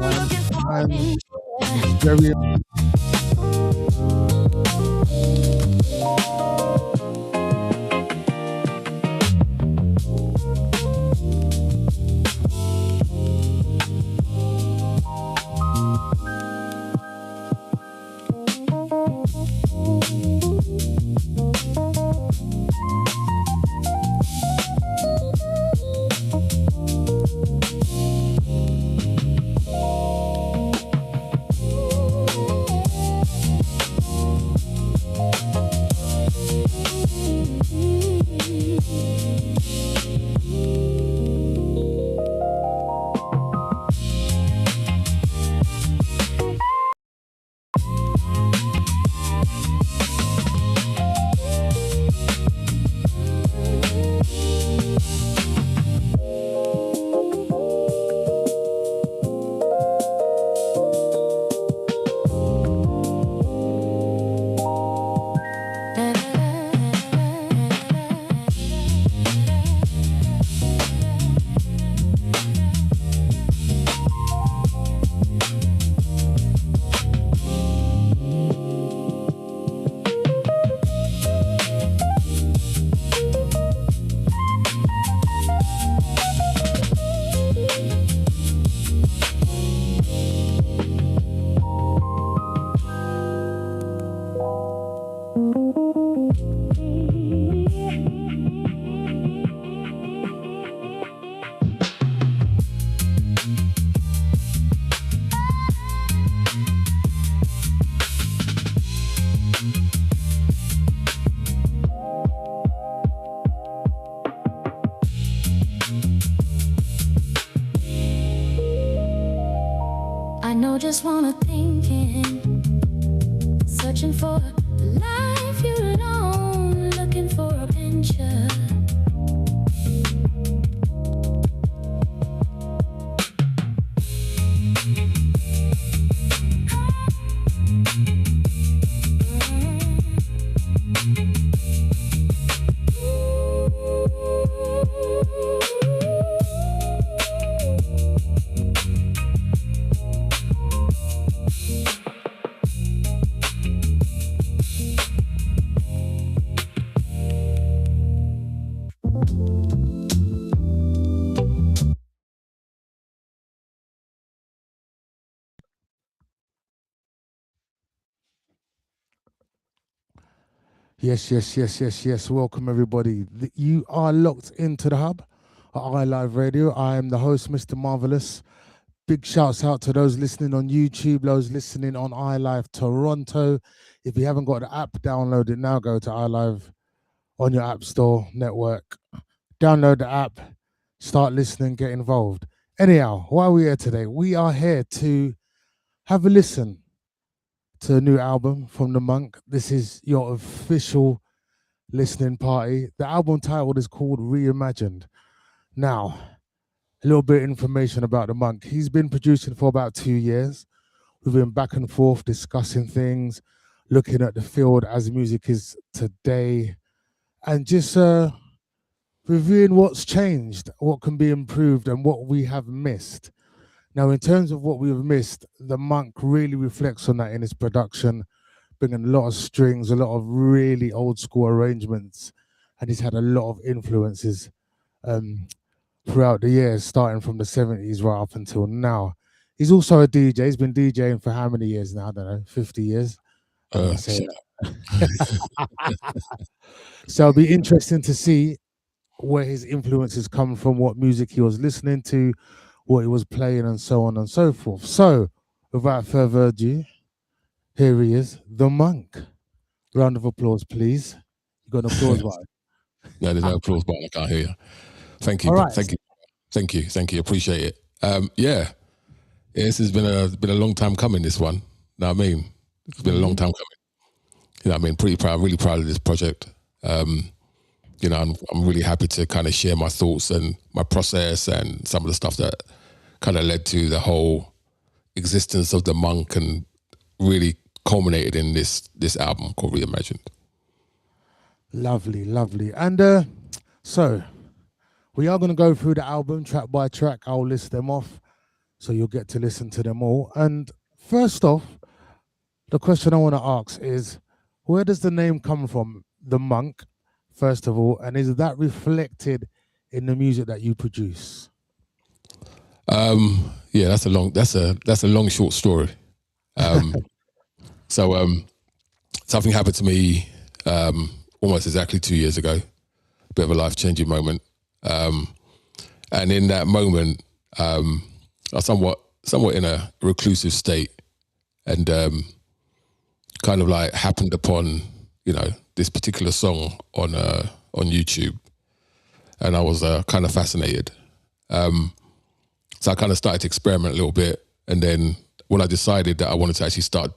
time, and it's very. I know just wanna thinking, searching for a life you alone, looking for a picture. Yes. Welcome, everybody. You are locked into the hub at iLive Radio. I am the host, Mr. Marvelous. Big shouts out to those listening on YouTube, those listening on iLive Toronto. If you haven't got the app, download it now. Go to iLive on your App Store network. Download the app, start listening, get involved. Anyhow, why are we here today? We are here to have a listen to a new album from The Monk. This is your official listening party. The album title is called Reimagined. Now, a little bit of information about The Monk. He's been producing for about 2 years. We've been back and forth discussing things, looking at the field as music is today, and just reviewing what's changed, what can be improved, and what we have missed. Now, in terms of what we've missed, The Monk really reflects on that in his production, bringing a lot of strings, a lot of really old school arrangements, and he's had a lot of influences throughout the years, starting from the 70s right up until now. He's also a DJ. He's been DJing for how many years now? I don't know, 50 years. So it'll be interesting to see where his influences come from, what music he was listening to, what he was playing, and so on and so forth. So, without further ado, here he is, The Monk. Round of applause, please. You got an applause button? No, there's no applause button. I can't hear you. Thank you. All right. Thank you. Appreciate it. This has been a long time coming. This one. Know what I mean? It's been a long time coming. You know what I mean? Really proud of this project. You know, I'm really happy to kind of share my thoughts and my process and some of the stuff that kind of led to the whole existence of The Monk and really culminated in this album called Reimagined. Lovely. And so we are going to go through the album track by track. I'll list them off. so you'll get to listen to them all. And first off, the question I want to ask is, where does the name come from, The Monk, first of all, and is that reflected in the music that you produce? Yeah, that's a long short story. So something happened to me almost exactly 2 years ago. A bit of a life-changing moment. And in that moment, I was somewhat in a reclusive state, and kind of like happened upon, this particular song on YouTube, and I was kind of fascinated. So I kind of started to experiment a little bit, and then when I decided that I wanted to actually start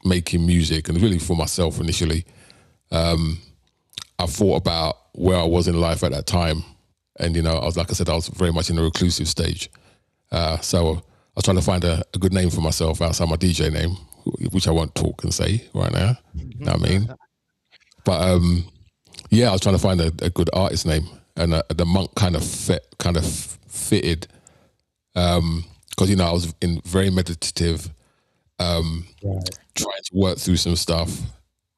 making music, and really for myself initially, I thought about where I was in life at that time. And, I was very much in a reclusive stage. So I was trying to find a good name for myself outside my DJ name, which I won't talk and say right now. You know what I mean? But I was trying to find a good artist name, and The Monk kind of fitted, because, I was in very meditative, trying to work through some stuff.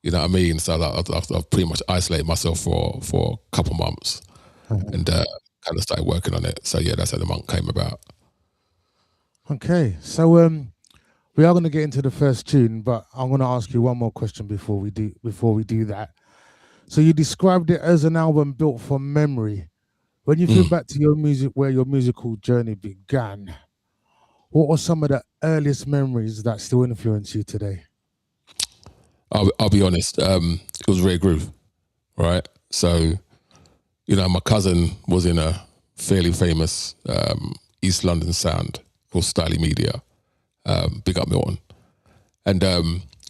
You know what I mean? So I've pretty much isolated myself for a couple months, and kind of started working on it. So yeah, that's how The Monk came about. Okay, so we are going to get into the first tune, but I'm going to ask you one more question before we do that. So you described it as an album built from memory. When you think back to your music, where your musical journey began, what were some of the earliest memories that still influence you today? I'll be honest. It was Rare Groove, right? So, my cousin was in a fairly famous East London sound called Styly Media, big up Milton, and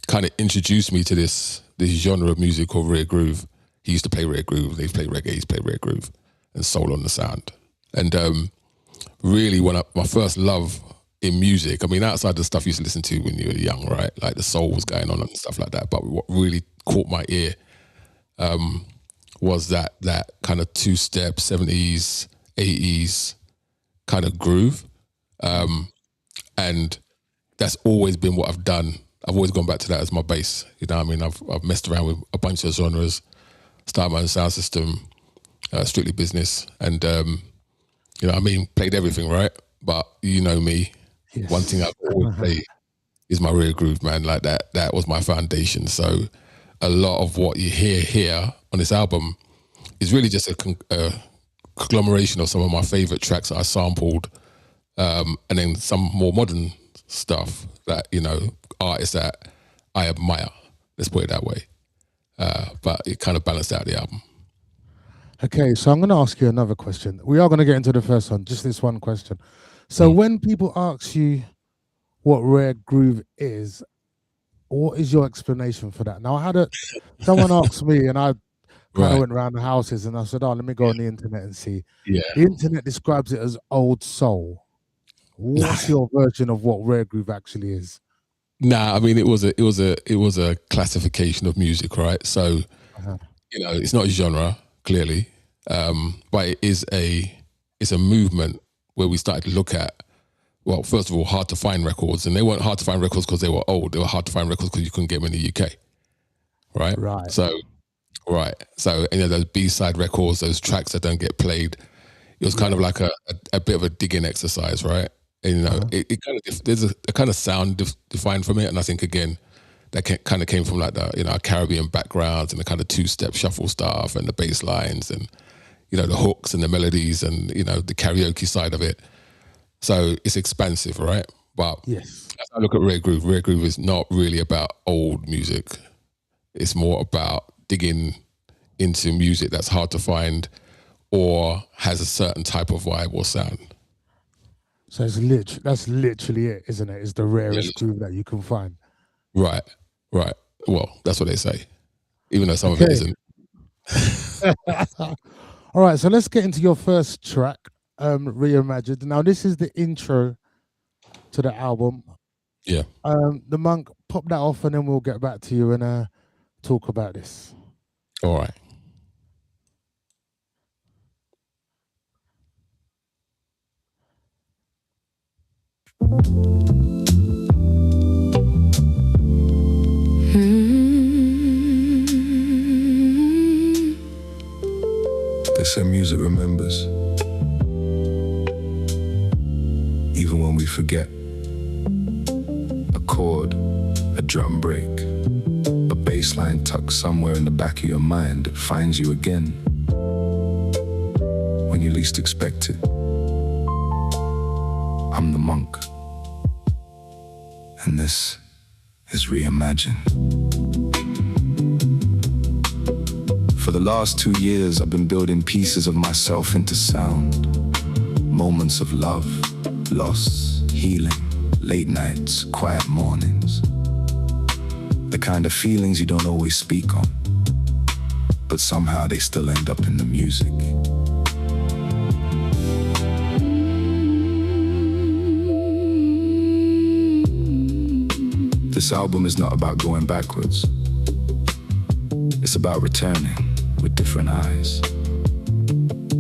kind of introduced me to this genre of music called Rare Groove. He used to play Rare Groove. They play reggae. He's played Rare Groove and soul on the sound. And really, my first love in music, I mean, outside the stuff you used to listen to when you were young, right? Like the soul was going on and stuff like that. But what really caught my ear was that kind of two-step 70s, 80s kind of groove. And that's always been what I've done. I've always gone back to that as my base. You know what I mean? I've messed around with a bunch of genres, started my own sound system, Strictly Business, and played everything, right? But you know me, Yes. one thing I've always played is my Rare Groove, man. Like that was my foundation. So a lot of what you hear here on this album is really just a conglomeration of some of my favorite tracks that I sampled, and then some more modern stuff that, artists that I admire. Let's put it that way. But it kind of balanced out the album. Okay, so I'm going to ask you another question. We are going to get into the first one, just this one question. So when people ask you what Rare Groove is, what is your explanation for that? Now, someone asked me, and I kind of went around the houses, and I said, let me go on the internet and see. Yeah. The internet describes it as old soul. What's your version of what Rare Groove actually is? Nah, I mean, it was a classification of music, right? So, it's not a genre, clearly, but it's a movement where we started to look at, well, first of all, hard to find records, and they weren't hard to find records because they were old. They were hard to find records because you couldn't get them in the UK, right? Right. So, those B-side records, those tracks that don't get played, it was kind of like a bit of a digging exercise, right? And, it kind of, there's a kind of sound defined from it, and I think again that kind of came from like the Caribbean backgrounds and the kind of two-step shuffle stuff and the bass lines and the hooks and the melodies and the karaoke side of it. So it's expansive, right? But yes, as I look at Rare Groove is not really about old music. It's more about digging into music that's hard to find or has a certain type of vibe or sound. So that's literally it, isn't it? It's the rarest groove that you can find. Right. Well, that's what they say, even though some of it isn't. All right, so let's get into your first track, Reimagined. Now, this is the intro to the album. Yeah. The Monk, pop that off, and then we'll get back to you and talk about this. All right. They say music remembers, even when we forget. A chord, a drum break, a bass line tucked somewhere in the back of your mind that finds you again when you least expect it. I'm the monk, and this is Reimagine. For the last 2 years, I've been building pieces of myself into sound. Moments of love, loss, healing, late nights, quiet mornings. The kind of feelings you don't always speak on, but somehow they still end up in the music. This album is not about going backwards. It's about returning with different eyes.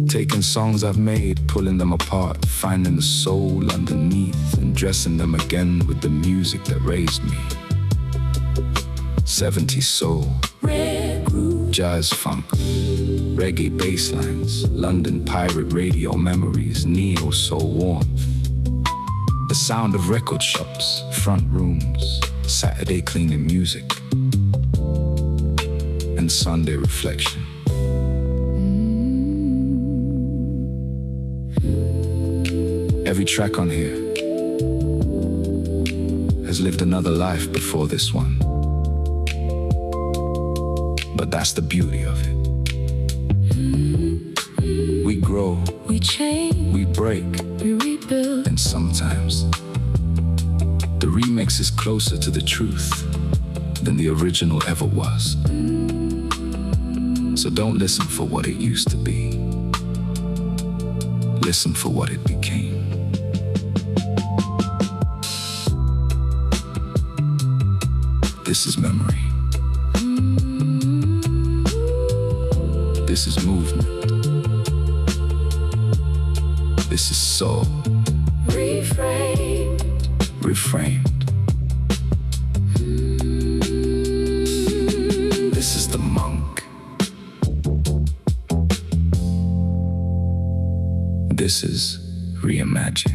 Taking songs I've made, pulling them apart, finding the soul underneath, and dressing them again with the music that raised me. 70s soul, jazz funk, reggae basslines, London pirate radio memories, neo soul warmth. The sound of record shops, front rooms, Saturday cleaning music, and Sunday reflection. Every track on here has lived another life before this one. But that's the beauty of it. We grow, We change, we break, we rebuild. and sometimes the remix is closer to the truth than the original ever was. So don't listen for what it used to be. Listen for what it became. This is memory. This is movement. This is soul. Reframed, Reframed. This is the monk. This is Reimagine.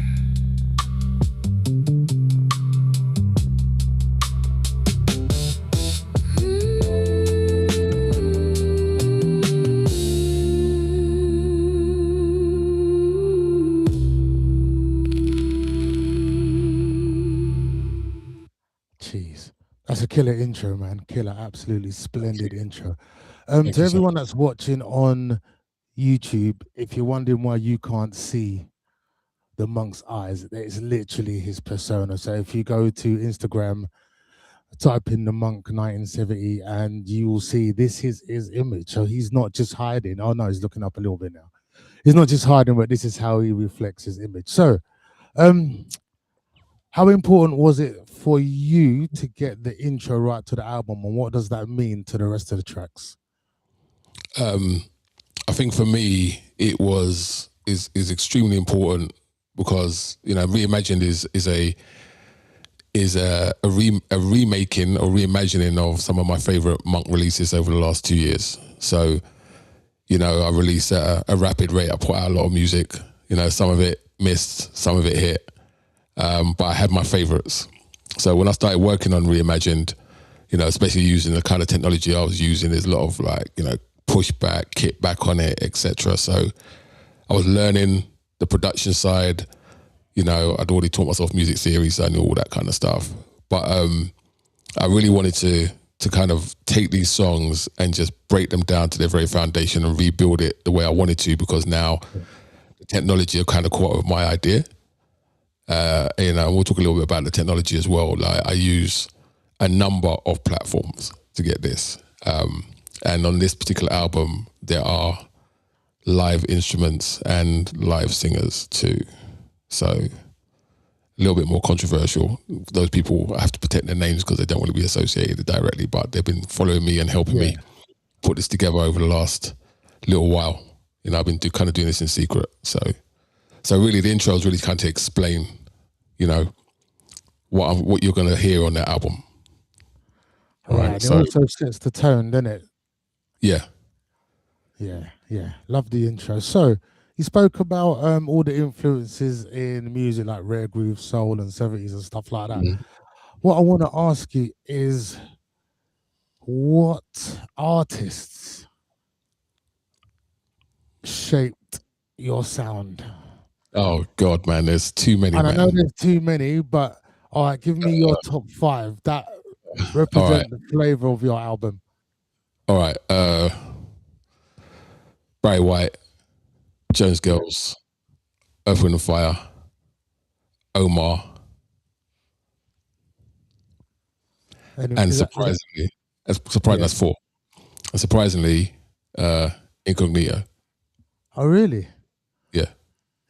Jeez, that's a killer intro, man. Killer, absolutely splendid intro. Thank To you, sir. everyone that's watching on YouTube, if you're wondering why you can't see the monk's eyes, that is literally his persona. So if you go to Instagram, type in the monk 1970, and you will see this is his image. So he's not just hiding. Oh no, he's looking up a little bit now. He's not just hiding, but this is how he reflects his image. So, how important was it for you to get the intro right to the album, and what does that mean to the rest of the tracks? I think for me, it is extremely important because, you know, Reimagined is a remaking or reimagining of some of my favorite Monk releases over the last 2 years. So, you know, I released at a rapid rate. I put out a lot of music. You know, some of it missed, some of it hit, but I had my favorites. So when I started working on Reimagined, you know, especially using the kind of technology I was using, there's a lot of, like, you know, pushback, kickback on it, etc. So I was learning the production side. You know, I'd already taught myself music theory, so I knew all that kind of stuff. But I really wanted to kind of take these songs and just break them down to their very foundation and rebuild it the way I wanted to, because now the technology have kind of caught up with my idea. You know, we'll talk a little bit about the technology as well. Like, I use a number of platforms to get this. And on this particular album, there are live instruments and live singers too. So a little bit more controversial. Those people, I have to protect their names because they don't want to be associated directly, but they've been following me and helping me put this together over the last little while. You know, I've been kind of doing this in secret. So really the intro is really kind of to explain, you know, what you're gonna hear on that album. Right. It also sets the tone, doesn't it? Yeah. Yeah. Love the intro. So you spoke about all the influences in music like rare groove, soul, and 70s and stuff like that. Mhm. What I want to ask you is, what artists shaped your sound? Oh God, man, there's too many. And I know Man. there's too many, but all right, give me your top 5 that represent the flavor of your album. All right. Barry White, Jones Girls, Earth, Wind and Fire, Omar, and surprisingly, that's 4. And surprisingly, Incognito. Oh, really? Yeah.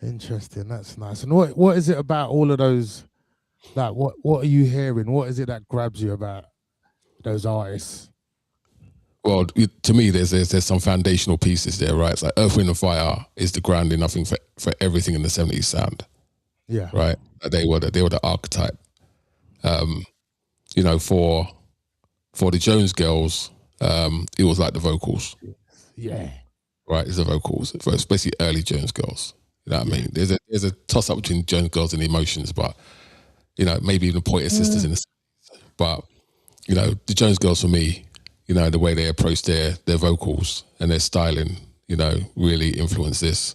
Interesting. That's nice. And what is it about all of those? Like, what are you hearing? What is it that grabs you about those artists? Well, to me, there's some foundational pieces there, right? It's like Earth, Wind and Fire is the grounding, I think, for everything in the 70s sound. Yeah. Right. They were the archetype. You know, for the Jones Girls, it was like the vocals. Yeah. Right, it's the vocals, especially early Jones Girls. You know what I mean? There's a toss up between Jones Girls and the Emotions, but you know, maybe even Pointer Sisters in the 70s. But you know, the Jones Girls for me, you know, the way they approach their vocals and their styling, you know, really influenced this.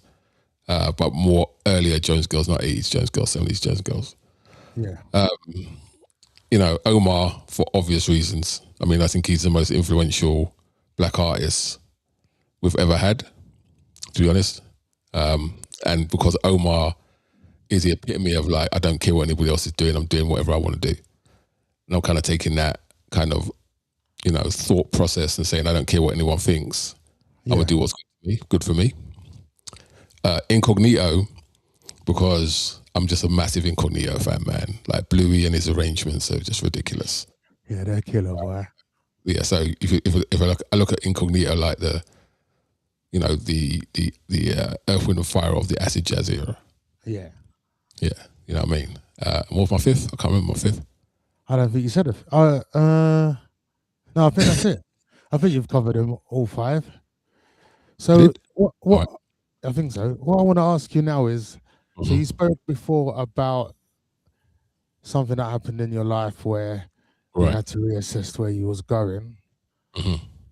But more earlier Jones Girls, not 80s Jones Girls, 70s Jones Girls. Yeah. You know, Omar, for obvious reasons. I mean, I think he's the most influential black artist we've ever had, to be honest. And because Omar is the epitome of like, I don't care what anybody else is doing, I'm doing whatever I want to do. And I'm kind of taking that kind of, you know, thought process and saying, I don't care what anyone thinks. I'm going to do what's good for me. Incognito, because I'm just a massive Incognito fan, man. Like Bluey and his arrangements are just ridiculous. Yeah, they're killer, boy. Yeah, so if I look at Incognito like the, you know, the Earth, Wind and Fire of the acid jazz era. Yeah. Yeah, you know what I mean? What was my 5th? I can't remember my 5th. I don't think you said it. No, I think that's it. I think you've covered them all 5. So what Right. I think so. What I want to ask you now is, so you spoke before about something that happened in your life where you had to reassess where you was going.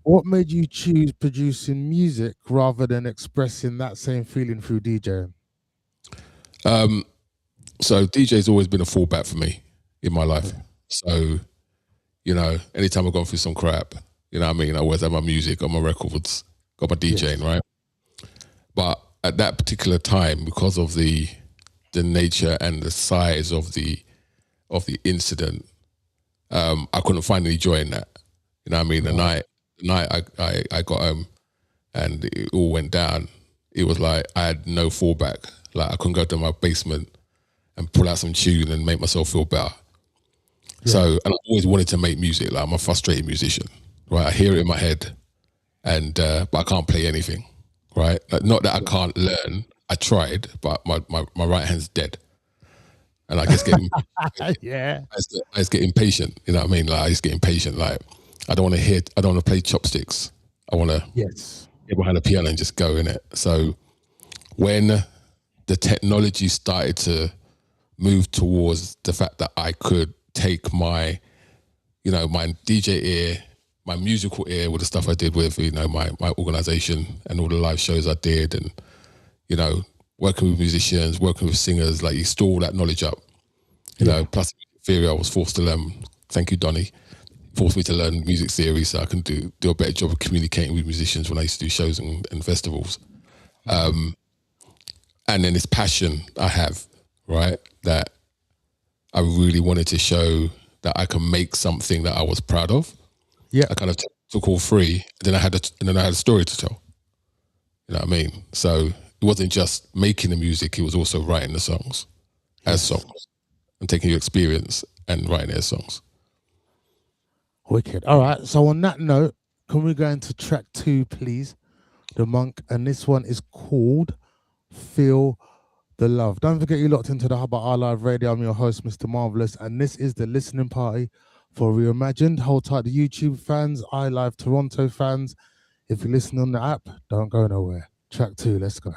What made you choose producing music rather than expressing that same feeling through DJing? So DJ's always been a fallback for me in my life. So, you know, anytime I've gone through some crap, you know what I mean? I always have my music, got my records, got my DJing, right? But at that particular time, because of the nature and the size of the incident, I couldn't find any joy in that. You know what I mean? The night I got home and it all went down, it was like I had no fallback. Like I couldn't go to my basement and pull out some tune and make myself feel better. Yeah. So, and I always wanted to make music. Like I'm a frustrated musician, right? I hear it in my head, and but I can't play anything, right? Like, not that I can't learn. I tried, but my right hand's dead, and I just get I just get impatient. You know what I mean? Like I just get impatient. Like I don't want to hear. I don't want to play chopsticks. I want to get behind the piano and just go in it. So when the technology started to move towards the fact that I could take my, you know, my DJ ear, my musical ear with the stuff I did with, you know, my organization and all the live shows I did, and, you know, working with musicians, working with singers, like you store all that knowledge up, you know, plus theory I was forced to learn, thank you, Donnie, forced me to learn music theory so I can do a better job of communicating with musicians when I used to do shows and festivals. And then this passion I have, right, that I really wanted to show that I can make something that I was proud of. Yeah, I kind of took all 3, and then I had a story to tell. You know what I mean? So it wasn't just making the music; it was also writing the songs as songs and taking your experience and writing it as songs. Wicked. All right. So on that note, can we go into track 2, please? The Monk, and this one is called "Feel the love. Don't forget you locked into the Hub at Our Live Radio. I'm your host, Mr. Marvelous, and this is the listening party for Reimagined. Hold tight, the YouTube fans, iLive Toronto fans. If you listen on the app, don't go nowhere. Track 2, let's go.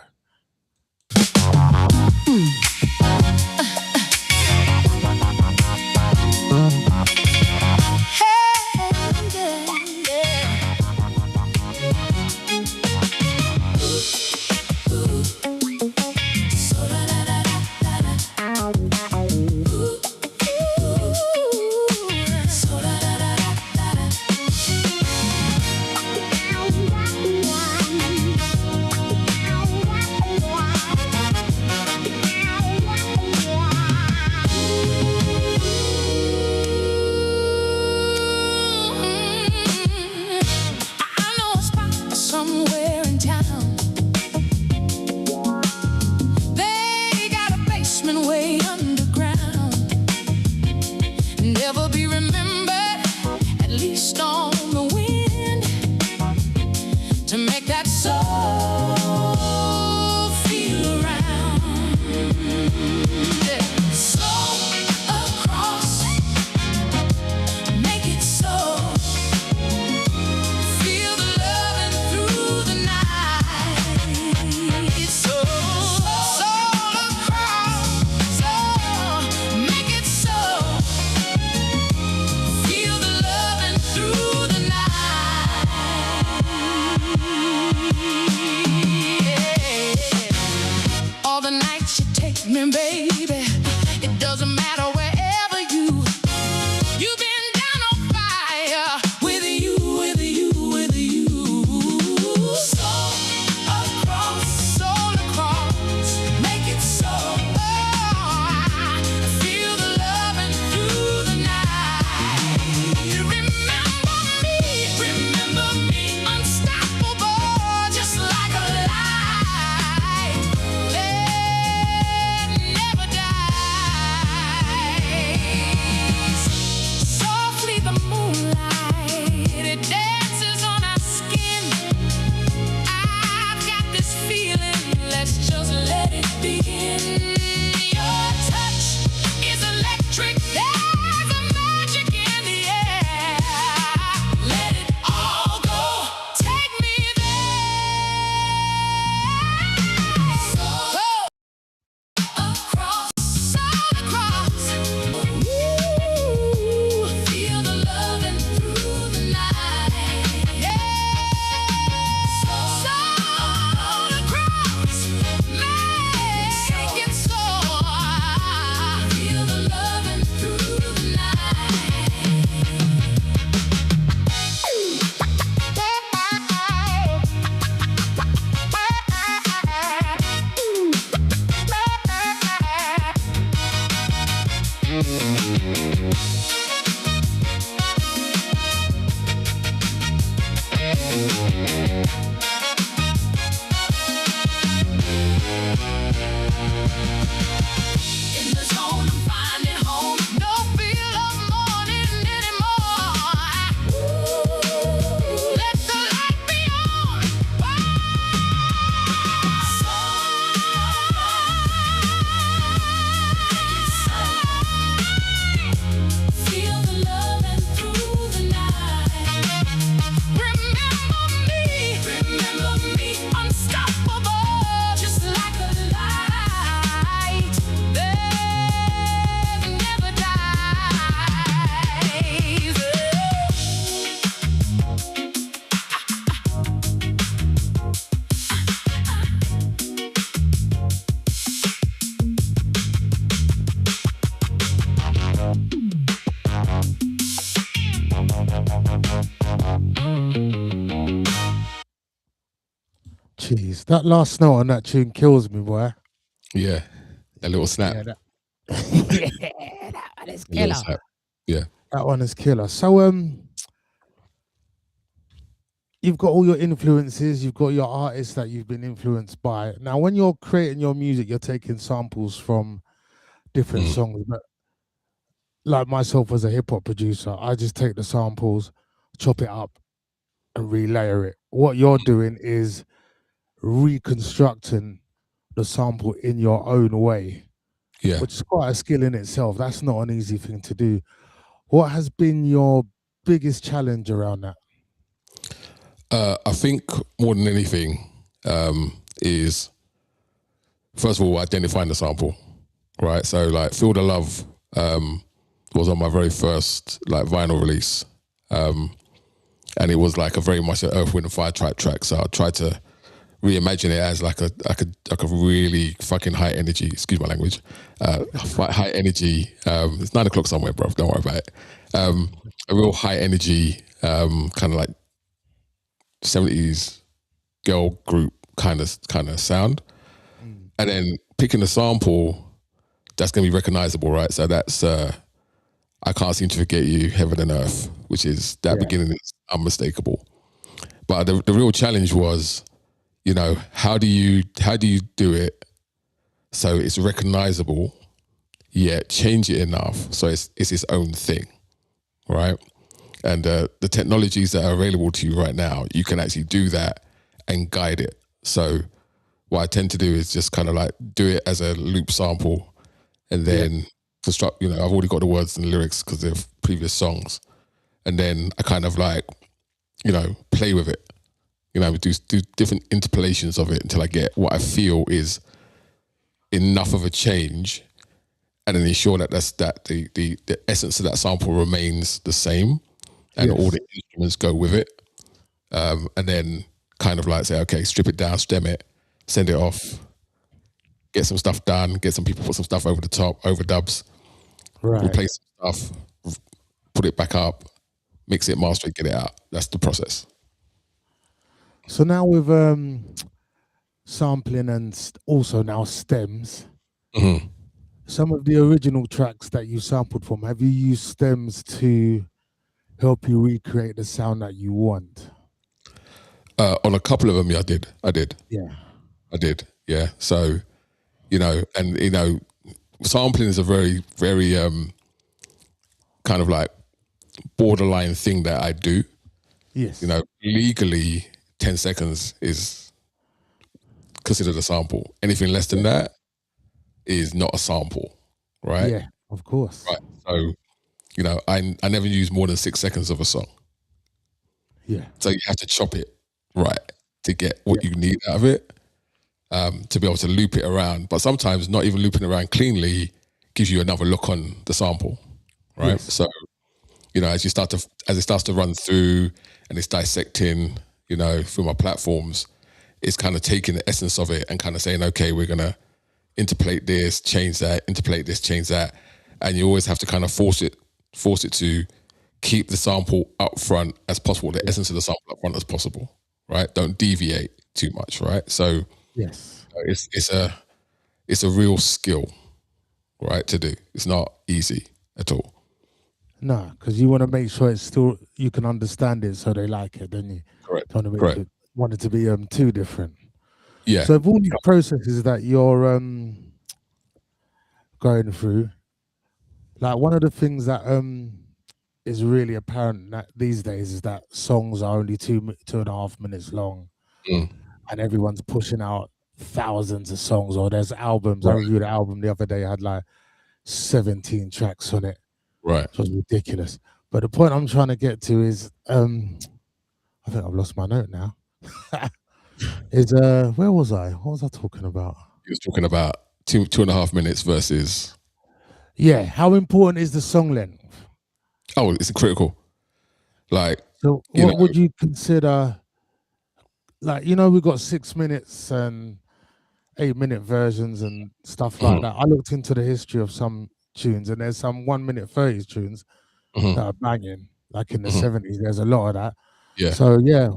Jeez, that last note on that tune kills me, boy. Yeah, that little snap. Yeah, that one is A little killer. snap. Yeah. That one is killer. So, you've got all your influences, you've got your artists that you've been influenced by. Now, when you're creating your music, you're taking samples from different songs. But like myself as a hip hop producer, I just take the samples, chop it up, and relayer it. What you're doing is reconstructing the sample in your own way, Yeah. which is quite a skill in itself. That's not an easy thing to do. What has been your biggest challenge around that? I think more than anything is, first of all, identifying the sample, right? So like Feel the Love was on my very first like vinyl release. And it was like a very much an Earth, Wind and Fire type track. So I tried to reimagine it as like a really fucking high energy, excuse my language, high energy. It's 9 o'clock somewhere, bro. Don't worry about it. A real high energy, kind of like 70s girl group kind of sound. And then picking a sample that's going to be recognizable, right? So that's I Can't Seem to Forget You, Heaven and Earth, which is that beginning is unmistakable. But the real challenge was, you know, how do you do it so it's recognizable, yet change it enough so it's its own thing, right? And the technologies that are available to you right now, you can actually do that and guide it. So what I tend to do is just kind of like do it as a loop sample and then construct, you know, I've already got the words and the lyrics because they're previous songs. And then I kind of like, you know, play with it. You know, do different interpolations of it until I get what I feel is enough of a change, and then ensure that the essence of that sample remains the same, and all the instruments go with it. And then kind of like say, okay, strip it down, stem it, send it off, get some stuff done, get some people put some stuff over the top, overdubs, replace some stuff, put it back up, mix it, master it, get it out. That's the process. So now with sampling and also now stems, some of the original tracks that you sampled from, have you used stems to help you recreate the sound that you want? On a couple of them, yeah, I did. Yeah. I did, yeah. So, you know, and, you know, sampling is a very, very kind of like borderline thing that I do. Yes. You know, legally, 10 seconds is considered a sample. Anything less than that is not a sample, right? Yeah, of course. Right. So, you know, I never use more than 6 seconds of a song. Yeah. So you have to chop it right to get what you need out of it, to be able to loop it around. But sometimes not even looping around cleanly gives you another look on the sample, right? Yes. So, you know, as it starts to run through and it's dissecting, you know, through my platforms, it's kind of taking the essence of it and kind of saying, okay, we're going to interpolate this, change that, interpolate this, change that. And you always have to kind of force it to keep the sample up front as possible, the essence of the sample up front as possible, right? Don't deviate too much, right? So yes, it's a real skill, right, to do. It's not easy at all. No, because you want to make sure it's still, you can understand it so they like it, don't you? Correct. Don't Correct. Want it to be too different. Yeah. So of all these processes that you're going through, like one of the things that is really apparent that these days is that songs are only 2.5 minutes long, and everyone's pushing out thousands of songs, or there's albums. I reviewed an album the other day, had like 17 tracks on it. Right. It was ridiculous. But the point I'm trying to get to is, I think I've lost my note now. Is where was I? What was I talking about? He was talking about 2.5 minutes versus. Yeah, how important is the song length? Oh, it's critical. Like, so what would you consider? Like, you know, we've got 6 minutes and 8-minute versions and stuff like that. I looked into the history of some tunes, and there's some 1 minute 30 tunes that are banging. Like in the 70s, there's a lot of that. Yeah. So yeah,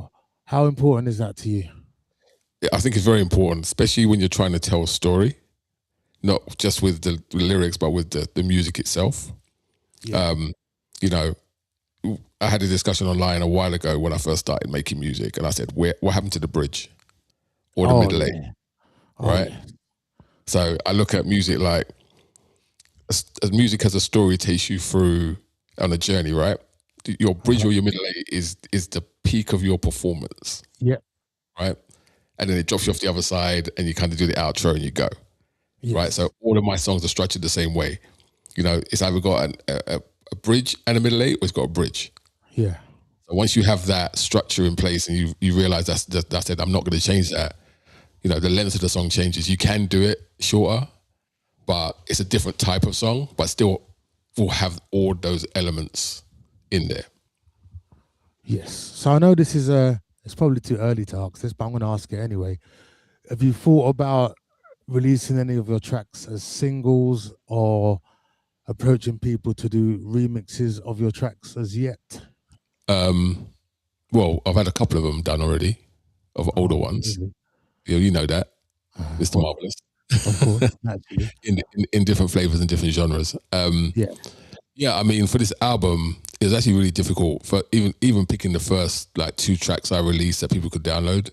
how important is that to you? I think it's very important, especially when you're trying to tell a story, not just with the lyrics, but with the music itself. Yeah. You know, I had a discussion online a while ago when I first started making music, and I said, what happened to the bridge or the middle eight? Right? Yeah. So I look at music like, as music as a story takes you through on a journey, right? Your bridge or your middle eight is the peak of your performance. Yeah. Right? and then it drops you off the other side, and you kind of do the outro and you go. Yes. Right. So all of my songs are structured the same way. You know, it's either got a bridge and a middle eight, or it's got a bridge. Yeah. So once you have that structure in place and you realize that's it, I'm not going to change that. You know, the length of the song changes. You can do it shorter, but it's a different type of song, but still will have all those elements in there. Yes. So I know this is it's probably too early to ask this, but I'm going to ask it anyway. Have you thought about releasing any of your tracks as singles or approaching people to do remixes of your tracks as yet? Well, I've had a couple of them done already, of older ones. Really? You know that, Mr. Marvelous. Of course, naturally. in different flavors and different genres. Yeah. I mean, for this album, it was actually really difficult for even picking the first like 2 tracks I released that people could download.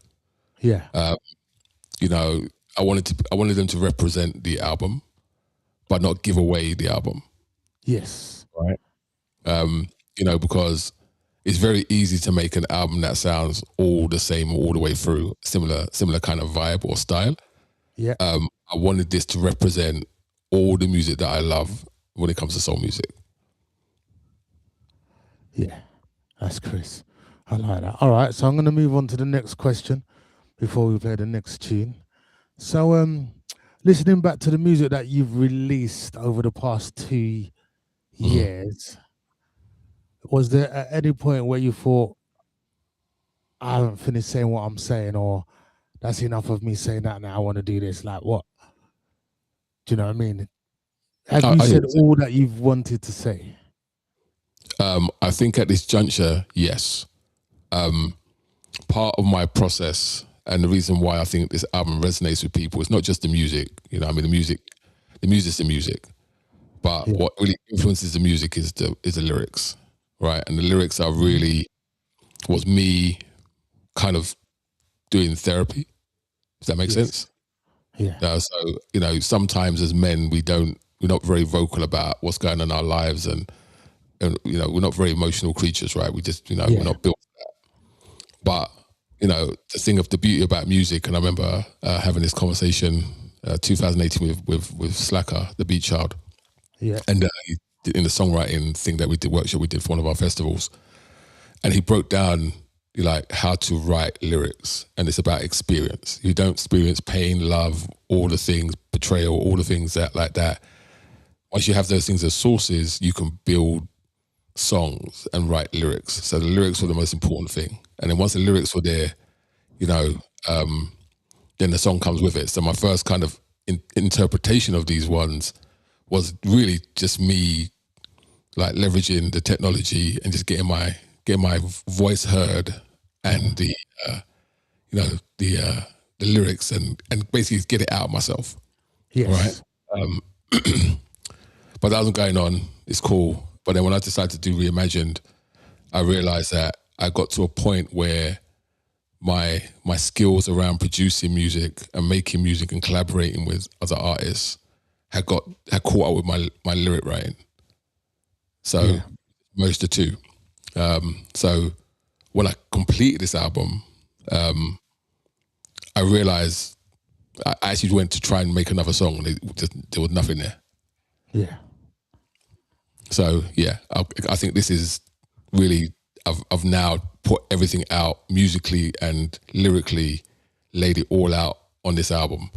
Yeah. You know, I wanted them to represent the album, but not give away the album. Yes. Right. You know, because it's very easy to make an album that sounds all the same all the way through, similar kind of vibe or style. Yeah. I wanted this to represent all the music that I love when it comes to soul music. Yeah. That's Chris. I like that. All right. So I'm going to move on to the next question before we play the next tune. So, listening back to the music that you've released over the past 2 years, was there at any point where you thought, I haven't finished saying what I'm saying, or that's enough of me saying that now, I want to do this? Like, what? Do you know what I mean? Have you said all that you've wanted to say? I think at this juncture, yes. Part of my process and the reason why I think this album resonates with people is not just the music. You know, I mean, the music's the music, but what really influences the music is the lyrics, right? And the lyrics are really was me kind of doing therapy. Does that make sense? Yeah. So, you know, sometimes as men, we're not very vocal about what's going on in our lives, and you know, we're not very emotional creatures, right? We just, you know, we're not built for that. But, you know, the beauty about music, and I remember having this conversation 2018 with Slacker, the Beat Child. Yeah. And in the songwriting thing that we did, workshop we did for one of our festivals, and he broke down like how to write lyrics, and it's about experience. You don't experience pain, love, all the things, betrayal, all the things that like that. Once you have those things as sources, you can build songs and write lyrics. So the lyrics were the most important thing. And then once the lyrics were there, you know, then the song comes with it. So my first kind of interpretation of these ones was really just me like leveraging the technology and just getting my voice heard, and the lyrics and basically get it out myself. Yes. Right. But that wasn't going on. It's cool. But then when I decided to do Reimagined, I realized that I got to a point where my skills around producing music and making music and collaborating with other artists had caught up with my lyric writing. So merged the two. So when I completed this album, I realized I actually went to try and make another song, and there was nothing there. Yeah. So yeah, I think this is really, I've now put everything out musically and lyrically, laid it all out on this album.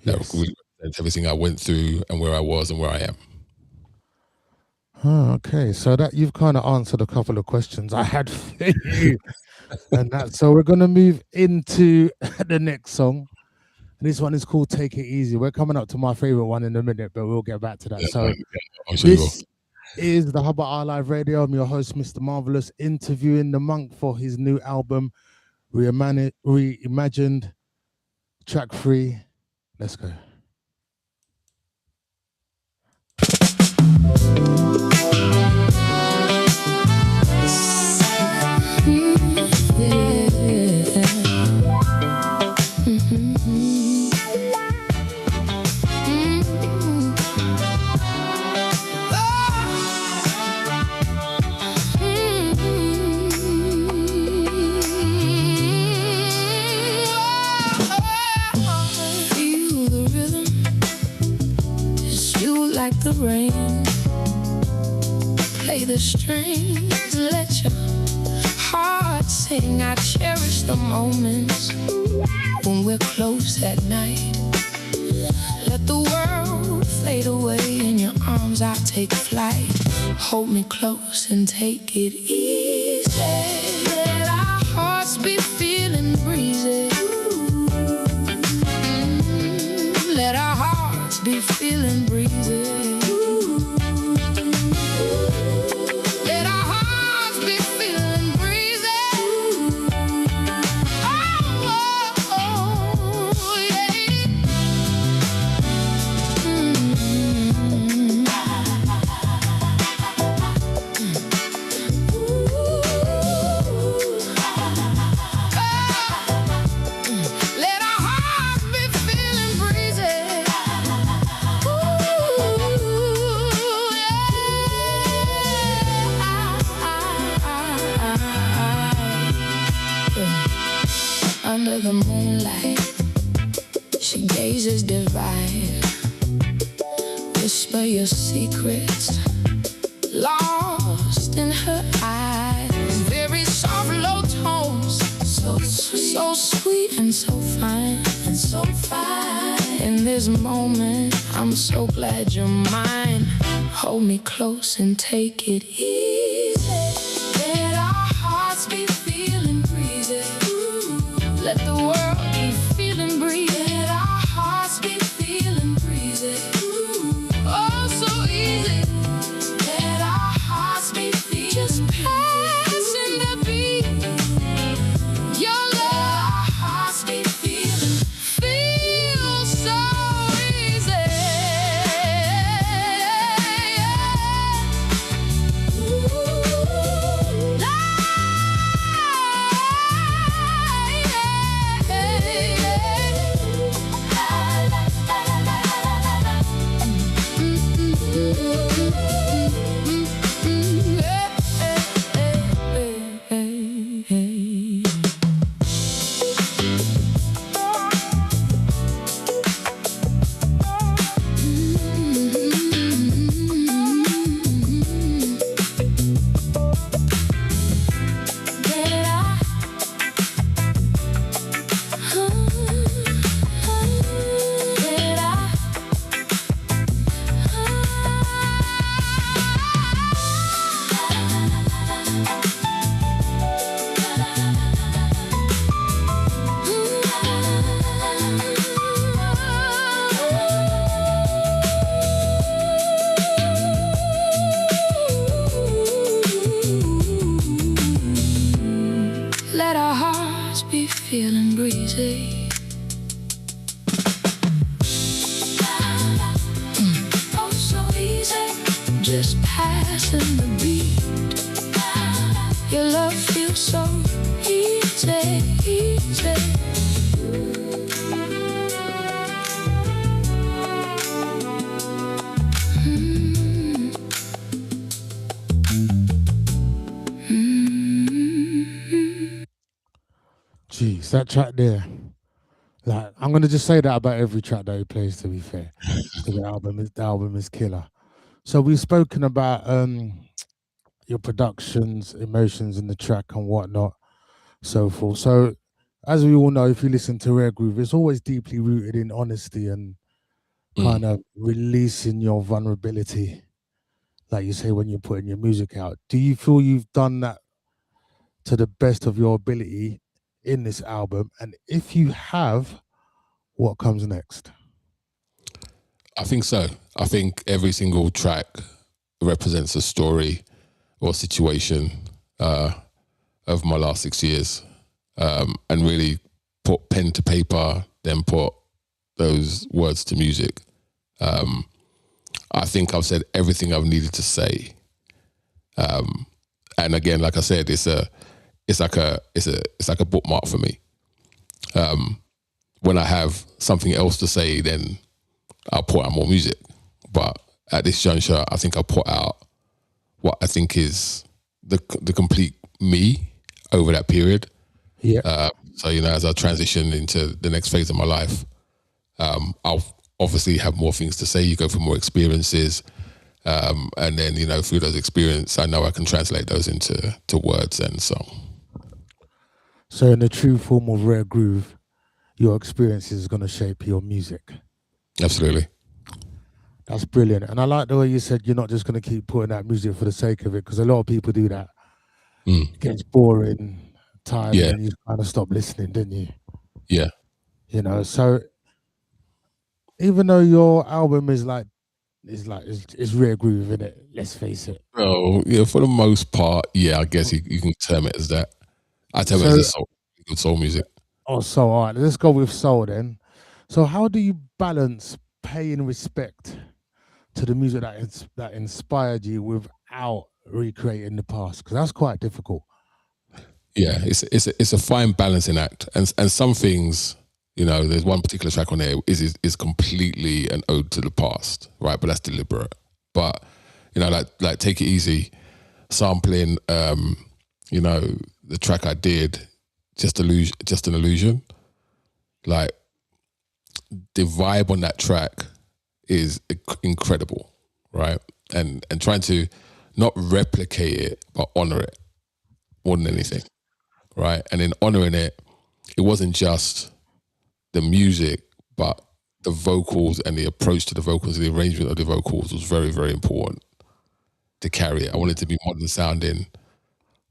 That really represents everything I went through and where I was and where I am. Oh, okay, so that you've kind of answered a couple of questions I had for you, and that. So we're gonna move into the next song. This one is called "Take It Easy." We're coming up to my favorite one in a minute, but we'll get back to that. So this is the Hub at Our Live Radio. I'm your host, Mr. Marvelous, interviewing the Monk for his new album, Reimagined, track 3. Let's go. the rain. Play the strings, let your heart sing. I cherish the moments when we're close at night. Let the world fade away in your arms, I'll take flight. Hold me close and take it easy. Let our hearts be feeling breezy. Let our hearts be feeling breezy. Let our hearts be feeling breezy. Oh, yeah. Let our hearts be feeling breezy. Under the moonlight, she gazes divine. Whisper your secrets, lost in her eyes. Very soft, low tones, so sweet and so fine, and so fine. In this moment, I'm so glad you're mine. Hold me close and take it easy. Let our hearts be feeling breezy. Let the world be feeling breezy. Let our hearts be feeling breezy. Oh, so easy. Let our hearts be feeling just passing the beat. Your love, our hearts be feeling, feel so easy. Let our hearts be feeling breezy. Oh, so easy, just passing the beat. Your love feels so easy, easy. Jeez, that track there. Like, I'm gonna just say that about every track that he plays. To be fair, the album is killer. So we've spoken about your productions, emotions in the track and whatnot, so forth. So as we all know, if you listen to Rare Groove, it's always deeply rooted in honesty and kind of releasing your vulnerability, like you say when you're putting your music out. Do you feel you've done that to the best of your ability in this album? And if you have, what comes next? I think so. I think every single track represents a story or situation of my last 6 years, and really put pen to paper, then put those words to music. I think I've said everything I've needed to say. And again, like I said, it's like a bookmark for me. When I have something else to say, then I'll put out more music. But at this juncture, I think I'll put out what I think is the complete me over that period. Yeah. So, you know, as I transition into the next phase of my life, I'll obviously have more things to say. You go through more experiences, And then, through those experiences, I know I can translate those into words and song. So in the true form of Rare Groove, your experience is going to shape your music. Absolutely. That's brilliant. And I like the way you said you're not just going to keep putting out music for the sake of it, because a lot of people do that. It gets boring, tired, and you kind of stop listening, didn't you? Yeah. So even though your album is Rare Groove, isn't it? Let's face it. Oh, yeah, for the most part, I guess you can term it as that. I term it as good soul music. Oh, so all right, let's go with soul then. So how do you balance paying respect to the music that inspired you without recreating the past? Because that's quite difficult. Yeah, it's a fine balancing act, and some things, there's one particular track on there is completely an ode to the past, right? But that's deliberate. But like Take It Easy, sampling, the track I did, Just an Illusion. Like the vibe on that track is incredible, right? And trying to not replicate it, but honor it more than anything, right? And in honoring it, it wasn't just the music, but the vocals and the approach to the vocals, the arrangement of the vocals was very, very important to carry it. I wanted to be modern sounding,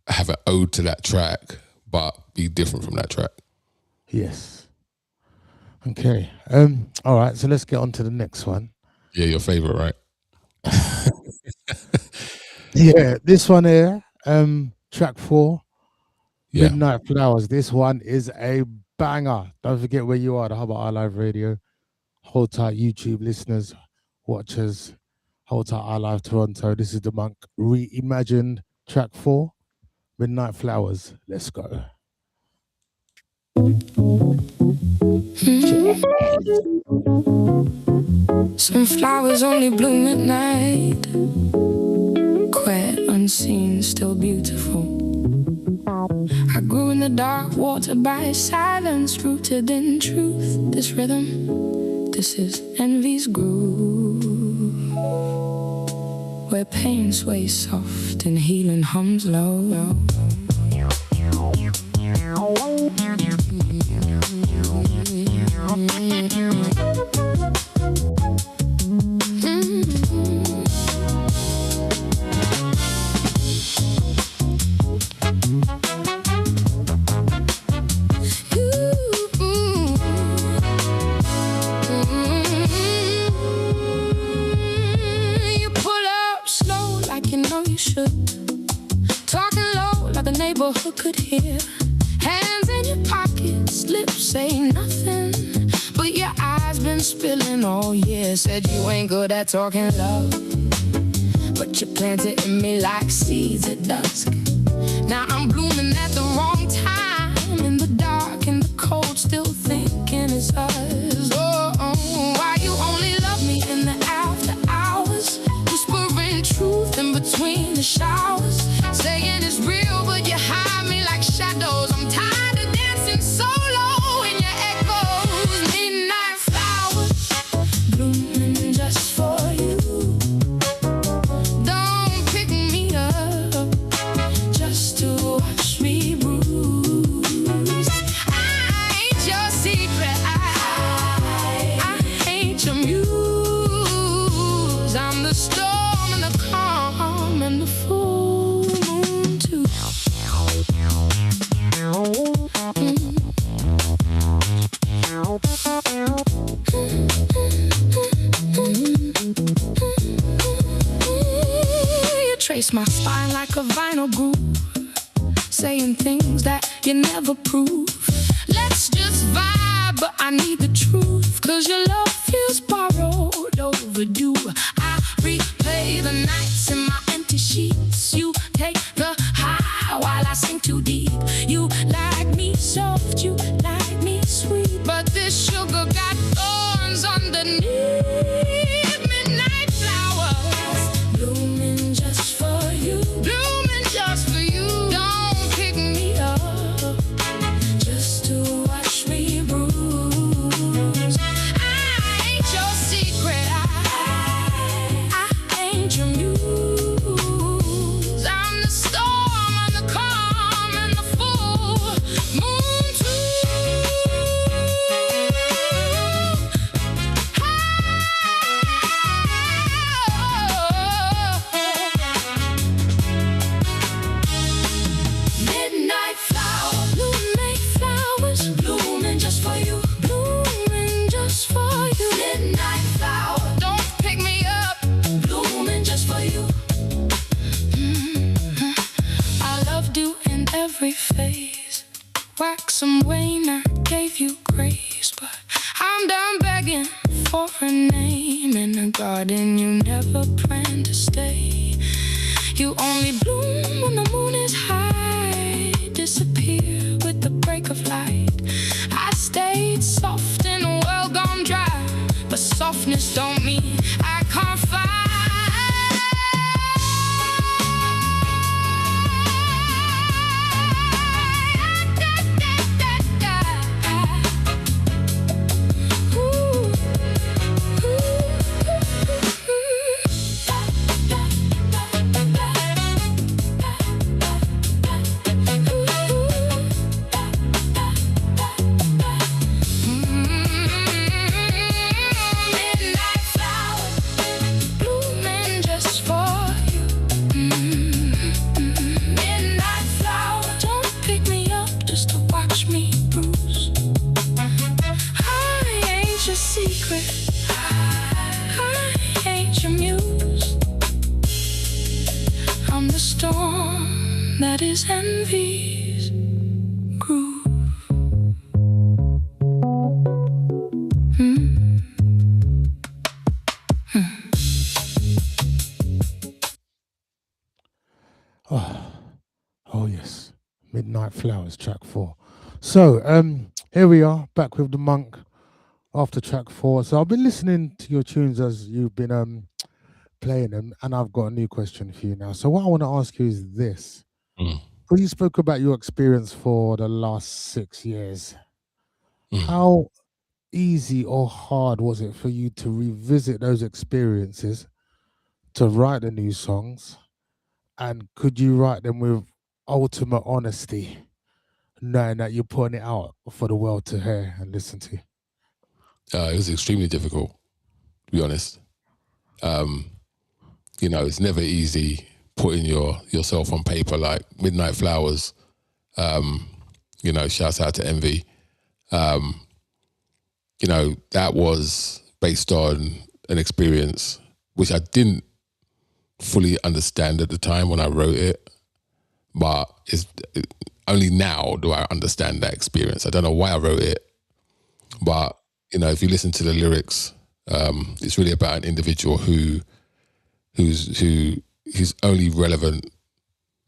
have an ode to that track, but be different from that track. Yes. Okay. All right, so let's get on to the next one. Yeah, your favorite, right? Yeah, this one here, track 4, Midnight Flowers. This one is a banger. Don't forget where you are, the Hub at iLive Radio. Hold tight, YouTube listeners, watchers. Hold tight, iLive Toronto. This is the Monk reimagined track 4, Midnight Flowers. Let's go. Some flowers only bloom at night, quiet, unseen, still beautiful. I grew in the dark, watered by silence, rooted in truth. This rhythm, this is envy's groove, where pain sways soft and healing hums low. You pull up slow like you know you should, talking low like the neighborhood could hear. Hands in your pockets, lips say nothing, but your eyes been spilling all year. Said you ain't good at talking love, but you planted in me like seeds at dusk. Now I'm blooming at the wrong time, in the dark, in the cold, still thinking it's us. Oh, why you only love me in the after hours, whispering truth in between the showers, saying it's real, but you hide me like shadows. I'm tired of dancing solo in your echoes. Midnight flowers, blooming just for you. Don't pick me up just to watch me bruise. I ain't your secret, I ain't your muse. I'm the storm and the calm and the full moon too. You trace my spine like a vinyl groove, saying things that you never prove. Let's just vibe, but I need the truth, 'cause your love feels borrowed, overdue. I replay the nights in my empty sheets. You take the high while I sink too deep. You like me soft, you like me sweet, but this sugar got thorns underneath. Midnight flowers, blooming just for you, blooming just for you. Don't pick me up just to watch me bruise. I ain't your secret, I ain't your do in every phase. Wax and wane, I gave you grace, but I'm done begging for a name in a garden you never planned to stay. You only bloom when the moon is high, disappear with the break of light. I stayed soft in a world gone dry, but softness don't mean I can't fight. I'm the storm that is envy's groove. Oh yes, Midnight Flowers, track 4. So here we are, back with the Monk after track 4. So I've been listening to your tunes as you've been playing them, and I've got a new question for you now. So what I want to ask you is this. Because you spoke about your experience for the last 6 years, how easy or hard was it for you to revisit those experiences to write the new songs? And could you write them with ultimate honesty, knowing that you're putting it out for the world to hear and listen to? It was extremely difficult, to be honest. You know, it's never easy putting yourself on paper. Like Midnight Flowers, you know, shouts out to Envy. You know, that was based on an experience which I didn't fully understand at the time when I wrote it, but only now do I understand that experience. I don't know why I wrote it, but you know, if you listen to the lyrics, it's really about an individual who's only relevant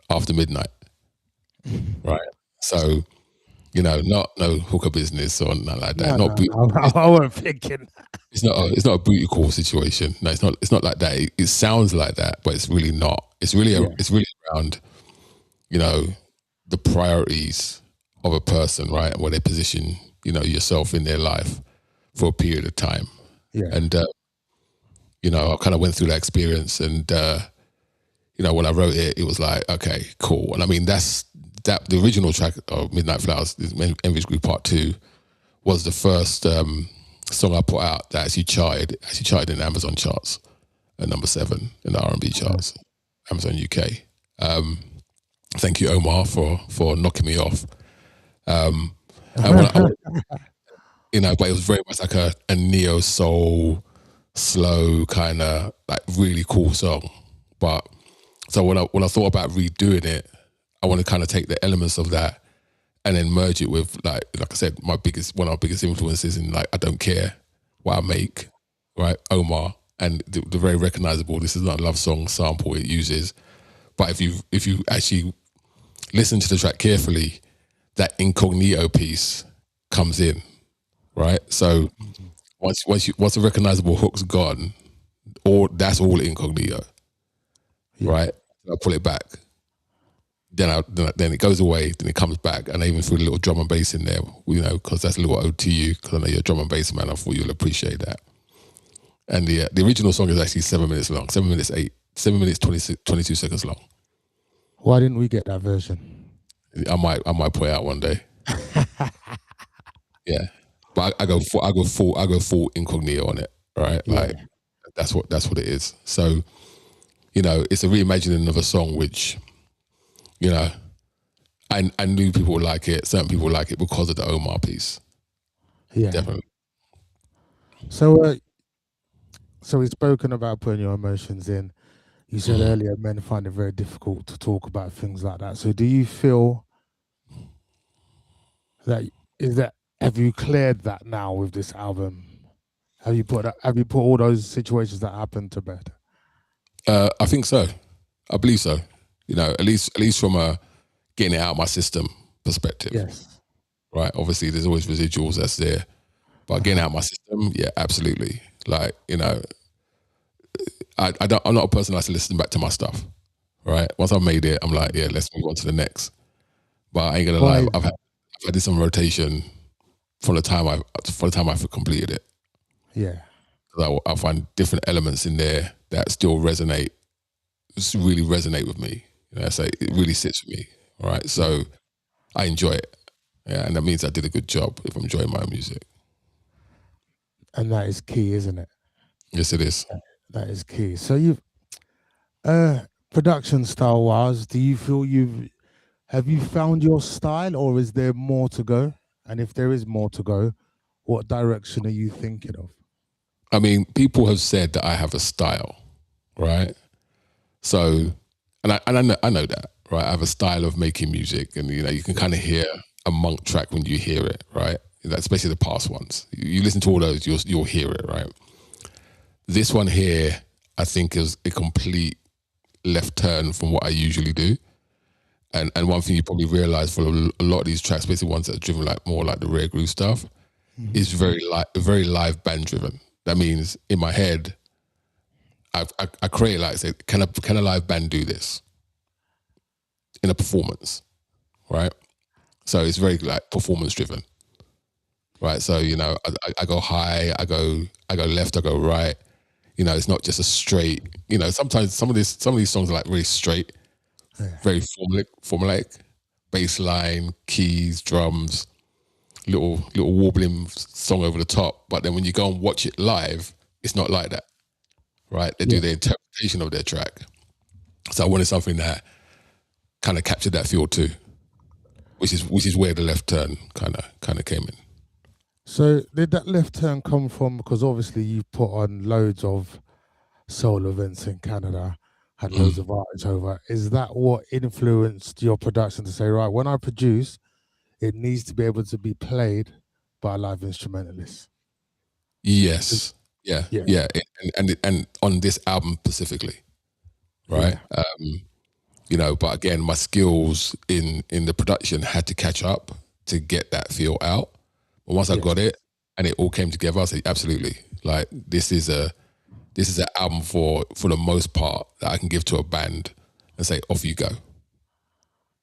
after midnight, right? So, you know, not no hooker business or nothing like that. I wasn't thinking. It's not a booty call situation. No, it's not like that. It sounds like that, but it's really not. It's really around, you know, the priorities of a person, right? Where they position, you know, yourself in their life for a period of time. Yeah. And you know, I kind of went through that experience, and you know, when I wrote it, it was like, okay, cool. And I mean, the original track of Midnight Flowers, Envy's Groove Part 2, was the first song I put out that actually charted in the Amazon charts at number 7 in the R&B charts, Amazon UK. Thank you, Omar, for knocking me off. You know, but it was very much like a neo soul, slow kind of like really cool song. But so when I thought about redoing it, I want to kind of take the elements of that and then merge it with like I said, one of my biggest influences in like I Don't Care What I Make, right? Omar, and the very recognizable "This Is Not a Love Song" sample it uses. But if you actually listen to the track carefully, that incognito piece comes in, right? So once the recognizable hook's gone, that's all incognito, right? I pull it back. Then it goes away, then it comes back, and I even threw a little drum and bass in there, you know, because that's a little ode to you, because I know you're a drum and bass man. I thought you'll appreciate that. And the original song is actually 7 minutes long, 7 minutes 22 seconds long. Why didn't we get that version? I might put it out one day. Yeah, but I go full incognito on it, right? Yeah. Like that's what it is. So, you know, it's a reimagining of a song which, you know, I knew people would like it. Certain people like it because of the Omar piece. Yeah, Definitely. So we've spoken about putting your emotions in. You said earlier men find it very difficult to talk about things like that. So do you feel that have you cleared that now with this album? Have you put all those situations that happened to bed? I think so. I believe so. You know, at least from a getting it out of my system perspective. Yes. Right. Obviously, there's always residuals that's there, but getting out of my system, yeah, absolutely. Like, you know, I'm not a person that likes to listen back to my stuff. Right. Once I've made it, I'm like, yeah, let's move on to the next. But I ain't gonna lie, I've had some rotation from the time I've completed it. Yeah. I find different elements in there that still really resonate with me. You know, so it really sits with me. All right. So I enjoy it. Yeah. And that means I did a good job if I'm enjoying my own music. And that is key, isn't it? Yes, it is. That is key. So you've production style wise, do you feel have you found your style, or is there more to go? And if there is more to go, what direction are you thinking of? I mean, people have said that I have a style, right? So, and I know that, right? I have a style of making music, and you know, you can kind of hear a Monk track when you hear it, right? Especially the past ones. You listen to all those, you'll hear it, right? This one here, I think, is a complete left turn from what I usually do. And one thing you probably realize for a lot of these tracks, especially ones that are driven like more like the rare groove stuff, is very live band driven. That means in my head, I create like, say, can a live band do this in a performance, right? So it's very like performance driven, right? So, you know, I go high, I go left, I go right. You know, it's not just a straight. You know, sometimes some of these songs are like really straight, very formulaic, bass line, keys, drums, little warbling song over the top. But then when you go and watch it live, it's not like that, right? They do their interpretation of their track. So I wanted something that kind of captured that feel too, which is where the left turn kind of came in. So did that left turn come from, because obviously you put on loads of soul events in Canada, had loads of artists over. Is that what influenced your production to say, right, when I produce, it needs to be able to be played by a live instrumentalist? Yes. Yeah. And on this album specifically, right? Yeah. You know, but again, my skills in the production had to catch up to get that feel out. But once I got it and it all came together, I said, absolutely. Like this is an album for the most part that I can give to a band and say, off you go.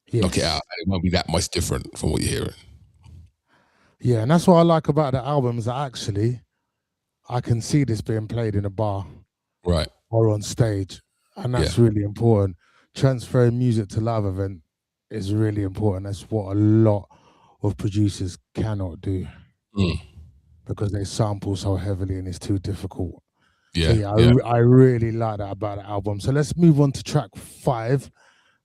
Yes. Knock it out. And it won't be that much different from what you're hearing. Yeah, and that's what I like about the album, is that actually I can see this being played in a bar, right, or on stage, and that's really important. Transferring music to live event is really important. That's what a lot of producers cannot do because they sample so heavily and it's too difficult. I really like that about the album. So let's move on to track 5,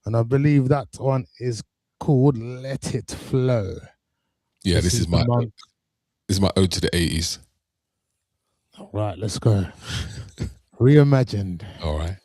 and I believe that one is called "Let It Flow." Yeah, this is my ode to the 80s. All right, let's go. Reimagined. All right.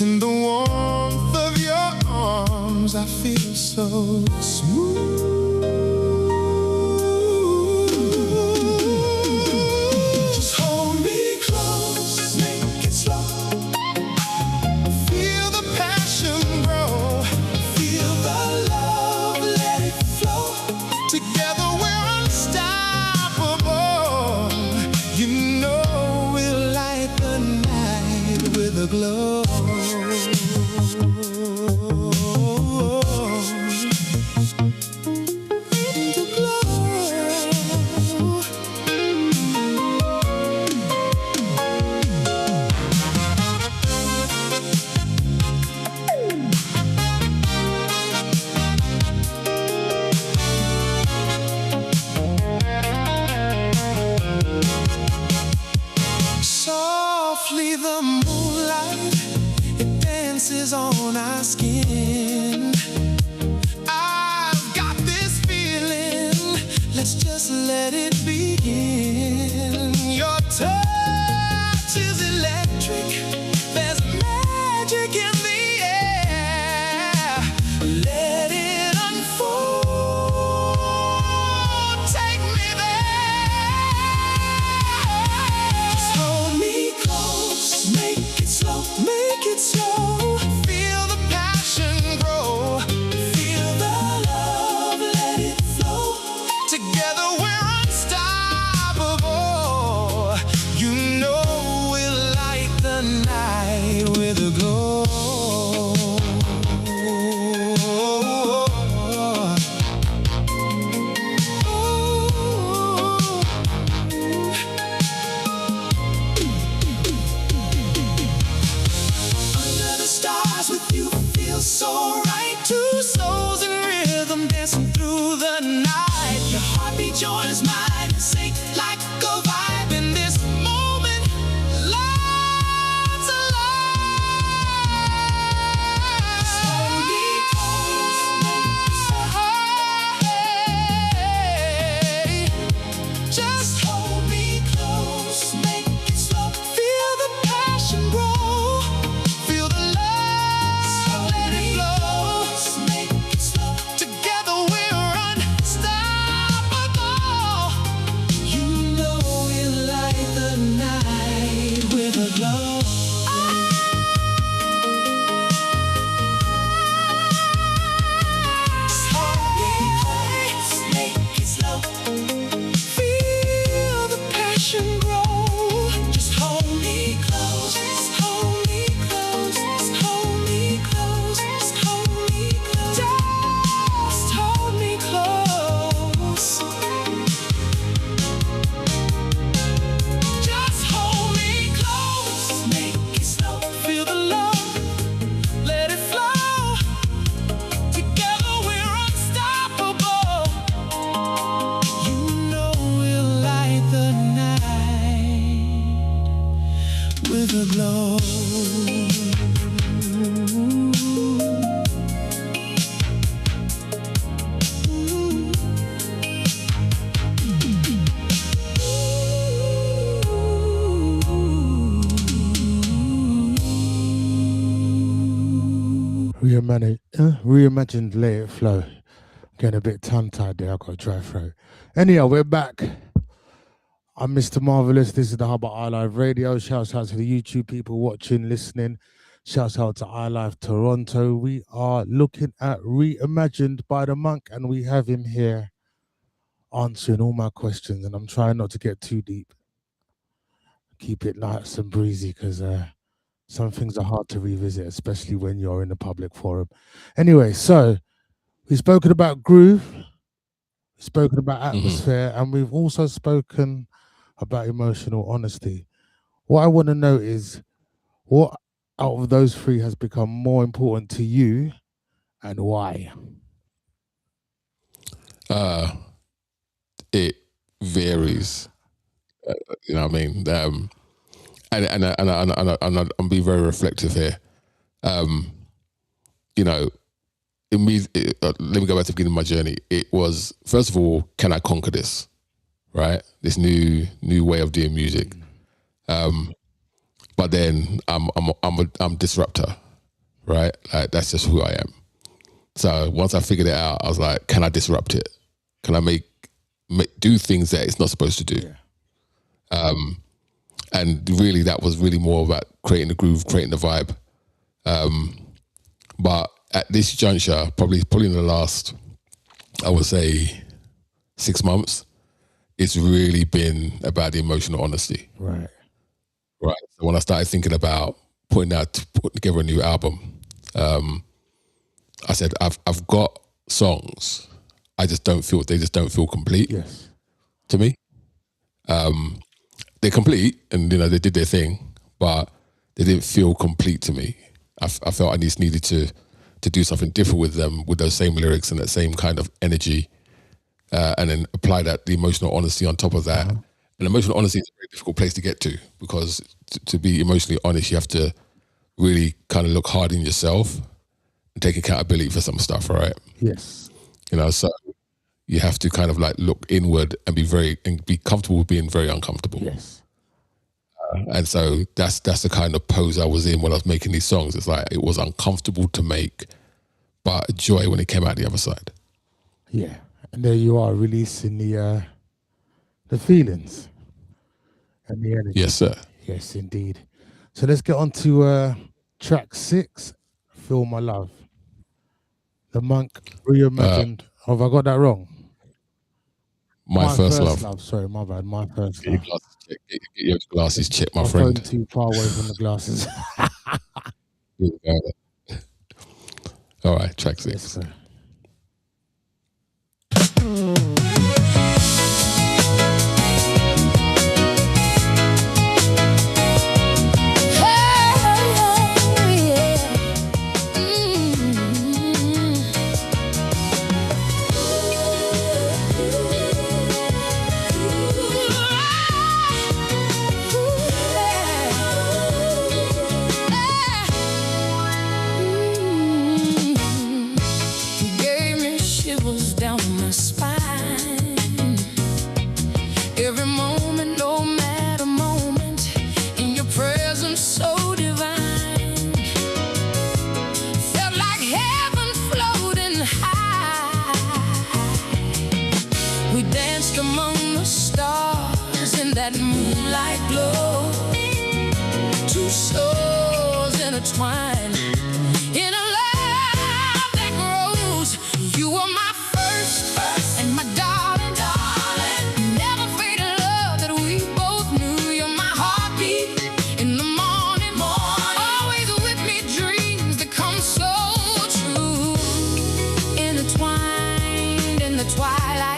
In the warmth of your arms, I feel so smooth. Just hold me close, make it slow. Feel the passion grow. Feel the love, let it flow. Together we're unstoppable. You know we'll light the night with a glow. Softly the moonlight, it dances on our skin. I've got this feeling, let's just let it begin. Your touch is electric, there's magic in the air. Let it unfold, take me there. Just hold me close, make it slow, make it slow. Feel the passion grow, feel the love, let it flow. Together we're unstoppable. You know we'll light the night with a glow. Under the stars with you feels so right. Two souls in rhythm dancing through the night. Your heartbeat joins mine and sync like a vibe in this moment. Lots of life. Hold me close, just hold me close, make it slow. Feel the passion grow, feel the love, let it flow. Make it slow. Together we're unstoppable. You know we'll light the night with a glow. Just hold me close, make it slow. Feel the passion grow. Just hold me close, just hold me close, just hold me close, just hold me close, just hold me close. Just hold me close, make it slow. Feel the love, let it flow. Together we're unstoppable. You know we'll light the night with a glow. Reimagined Let It Flow. Getting a bit tongue-tied there, I've got a dry throat. Anyhow, we're back. I'm Mr. Marvelous. This is the Hub at iLive Radio. Shouts out to the YouTube people watching, listening. Shouts out to iLive Toronto. We are looking at Reimagined by the Monk, and we have him here answering all my questions. And I'm trying not to get too deep. Keep it nice and breezy, because some things are hard to revisit, especially when you're in a public forum. Anyway, so we've spoken about groove, we've spoken about atmosphere, and we've also spoken about emotional honesty. What I want to know is, what out of those three has become more important to you, and why? It varies. You know what I mean? And I'm being very reflective here. You know, let me go back to the beginning of my journey. It was, first of all, can I conquer this? Right, this new way of doing music. But then I'm a disruptor. right? Like that's just who I am. So once I figured it out, I was like, can I disrupt it? Can I make do things that it's not supposed to do? Yeah. And really, that was really more about creating the groove, creating the vibe. But at this juncture, probably in the last, I would say, 6 months, it's really been about the emotional honesty. Right. Right. So when I started thinking about putting together a new album, I said, I've got songs. They just don't feel complete. Yes. To me. They're complete and, you know, they did their thing, but they didn't feel complete to me. I felt I just needed to do something different with them, with those same lyrics and that same kind of energy, and then apply the emotional honesty on top of that. And emotional honesty is a very difficult place to get to, because to be emotionally honest, you have to really kind of look hard in yourself and take accountability for some stuff, right? Yes. You know, so you have to kind of like look inward and be comfortable with being very uncomfortable. Yes. And so that's the kind of pose I was in when I was making these songs. It's like it was uncomfortable to make, but a joy when it came out the other side. Yeah. And there you are, releasing the feelings and the energy. Yes, sir. Yes, indeed. So let's get on to track 6, Feel My Love. The Monk reimagined. Have I got that wrong? My first love. Sorry, my bad. My first Get love. your glasses checked, my I'm friend. going too far away from the glasses. All right, track Yes, 6. sir. Gave me shivers down my spine. Every moment, no matter moment, in your presence so divine. Felt like heaven floating high. We danced among the stars in that moonlight glow. Two souls intertwined in a love that grows. You were my first and my darling. Never fading love that we both knew. You're my heartbeat in the morning. Always with me, dreams that come so true. Intertwined in the twilight.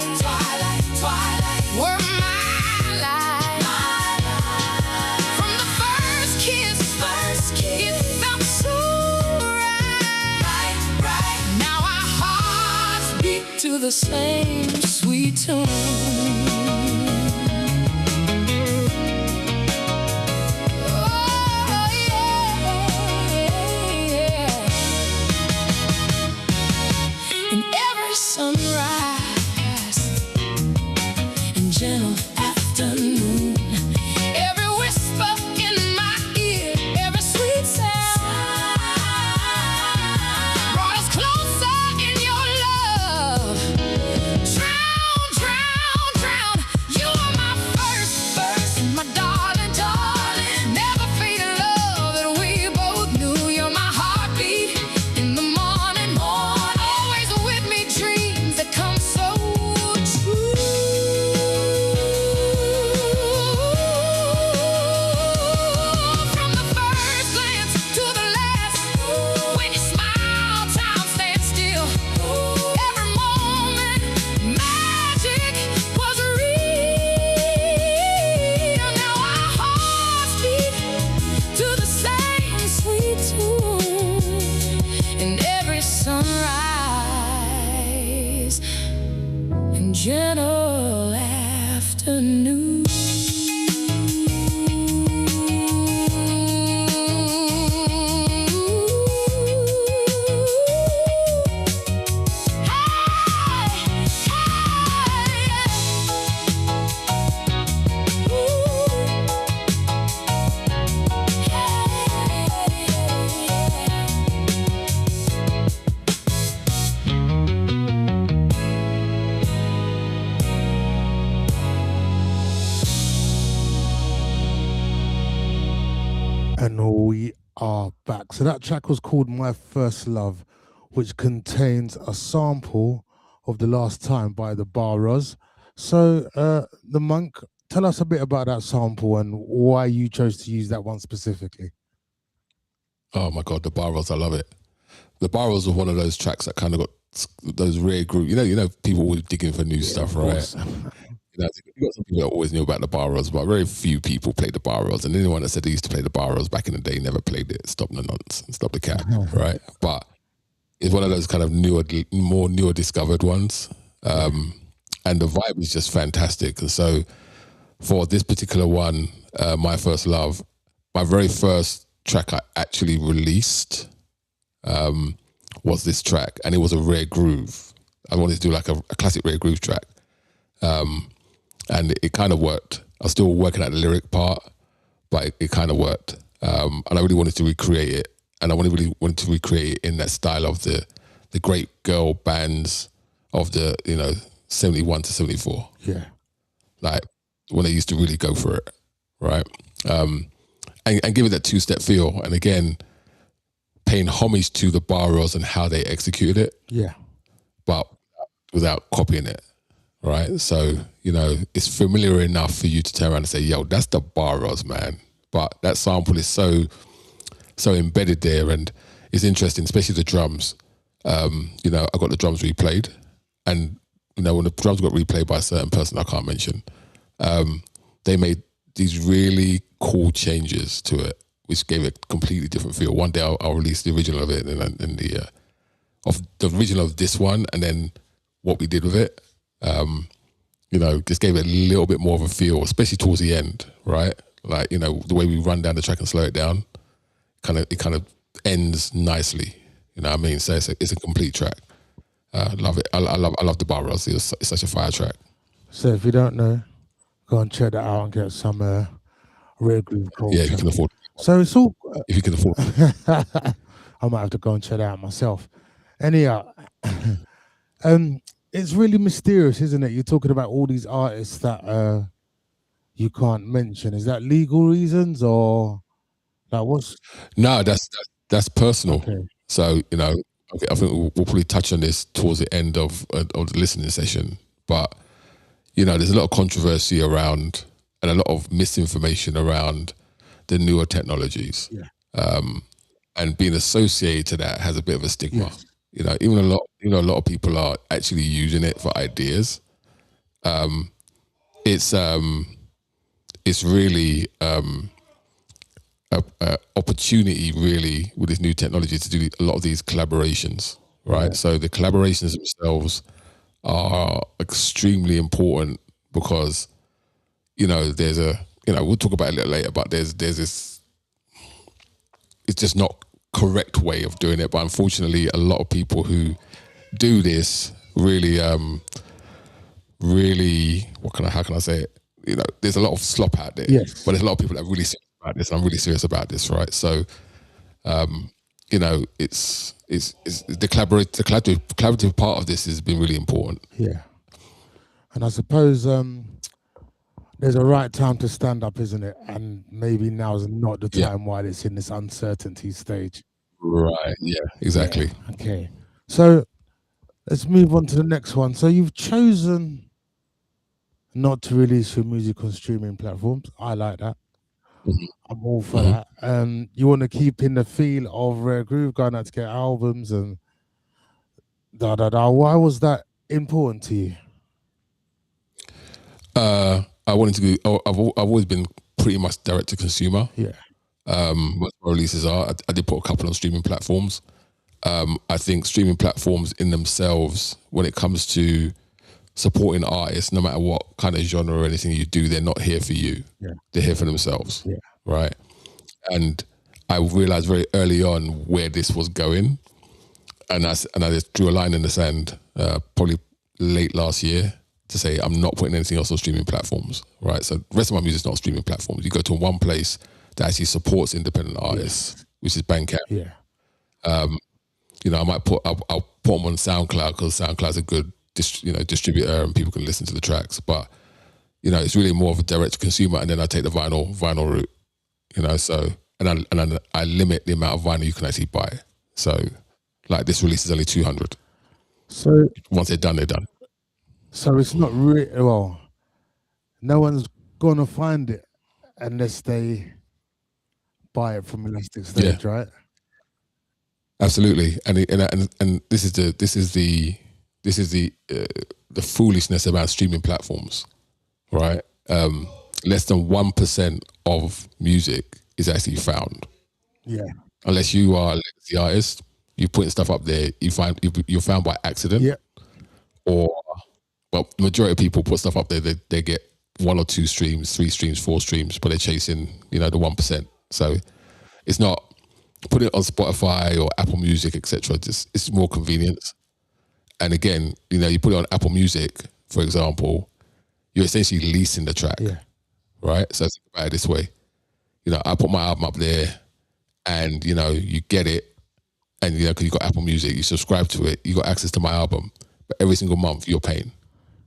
Were my life. From the first kiss, it felt so right. Now our hearts beat to the same sweet tune. Oh, yeah. In every sunrise and gentle afternoon, every whisper in my ear, every sweet sound brought us closer in your love. Drown. You are my first and my darling. Never fading love that we both knew. You're my heartbeat in the morning. Always with me, dreams that come so true. From the first glance to the last, when you smile, time stands still. Every moment, magic was real. Now our hearts beat to the same sweet tune. In every sunrise and gentle afternoon. And we are back. So that track was called My First Love, which contains a sample of The Last Time by the Barras. So the Monk, tell us a bit about that sample and why you chose to use that one specifically. Oh my God, the Barras, I love it. The Barras was one of those tracks that kind of got those rare group. You know, people always digging for new stuff, right? You got some people that always knew about the Barras, but very few people played the Barras. And anyone that said they used to play the Barras back in the day never played it. Stop the nonsense, stop the cap, right? But it's one of those kind of newer discovered ones. And the vibe is just fantastic. And so for this particular one, My First Love, my very first track I actually released was this track, and it was a rare groove. I wanted to do like a classic rare groove track. And it kind of worked. I was still working at the lyric part, but it kind of worked. And I really wanted to recreate it. And I really wanted to recreate it in that style of the great girl bands of the, 71 to 74. Yeah. Like when they used to really go for it, right? And give it that two-step feel. And again, paying homage to the Barras and how they executed it. Yeah. But without copying it, right? So, it's familiar enough for you to turn around and say, yo, that's the Barras, man. But that sample is so embedded there, and it's interesting, especially the drums. I got the drums replayed, and when the drums got replayed by a certain person I can't mention, they made these really cool changes to it, which gave it a completely different feel. One day I'll release the original of it and the original of this one, and then what we did with it. Just gave it a little bit more of a feel, especially towards the end, right? Like, the way we run down the track and slow it down, it kind of ends nicely. You know what I mean? So it's a complete track. I love it. I love the Barras. It's such a fire track. So if you don't know, go and check that out and get some rare groove culture. Yeah, if you can afford it. So it's all... if you can afford it. I might have to go and check that out myself. Anyhow, it's really mysterious, isn't it? You're talking about all these artists that you can't mention. Is that legal reasons or like what's? No, that's personal. Okay. So I think we'll probably touch on this towards the end of the listening session. But there's a lot of controversy around and a lot of misinformation around the newer technologies. Yeah. And being associated to that has a bit of a stigma. Yes. Even a lot of people are actually using it for ideas. It's really a opportunity, really, with this new technology to do a lot of these collaborations, right? Yeah. So the collaborations themselves are extremely important because, there's we'll talk about it a little later, but there's this, it's just not correct way of doing it. But unfortunately, a lot of people who do this really, how can I say it? There's a lot of slop out there, yes. But there's a lot of people that are really serious about this. I'm really serious about this, right? So, it's the collaborative part of this has been really important. Yeah, and I suppose there's a right time to stand up, isn't it? And maybe now is not the time while it's in this uncertainty stage. Right. Yeah. Exactly. Yeah. Okay. So let's move on to the next one. So you've chosen not to release your music on streaming platforms. I like that. Mm-hmm. I'm all for that. You want to keep in the feel of Rare Groove, going out to get albums and Why was that important to you? I wanted to go. I've always been pretty much direct to consumer. Yeah. Most my releases are. I did put a couple on streaming platforms. I think streaming platforms in themselves, when it comes to supporting artists, no matter what kind of genre or anything you do, they're not here for you. Yeah. They're here for themselves. Yeah. Right. And I realized very early on where this was going, and I just drew a line in the sand, probably late last year, to say I'm not putting anything else on streaming platforms. Right. So the rest of my music's not on streaming platforms. You go to one place that actually supports independent artists, which is Bandcamp. Yeah. I might I'll put them on SoundCloud because SoundCloud's a good distributor and people can listen to the tracks. But it's really more of a direct to consumer, and then I take the vinyl route. So and I limit the amount of vinyl you can actually buy. So, like this release is only 200. So Once they're done, they're done. So it's not really, well, no one's gonna find it unless they buy it from Elastic Stage, right? Absolutely, and this is the foolishness about streaming platforms, right? Less than 1% of music is actually found. Yeah. Unless you are a legacy artist, you're putting stuff up there, you're found by accident. Yeah. Well, the majority of people put stuff up there, they get 1 or 2 streams, 3 streams, 4 streams, but they're chasing, the 1%. So it's not, put it on Spotify or Apple Music, etc. It's more convenience. And again, you put it on Apple Music, for example, you're essentially leasing the track, right? So think about it this way. I put my album up there and, you get it. And, because you got Apple Music, you subscribe to it, you got access to my album. But every single month, you're paying.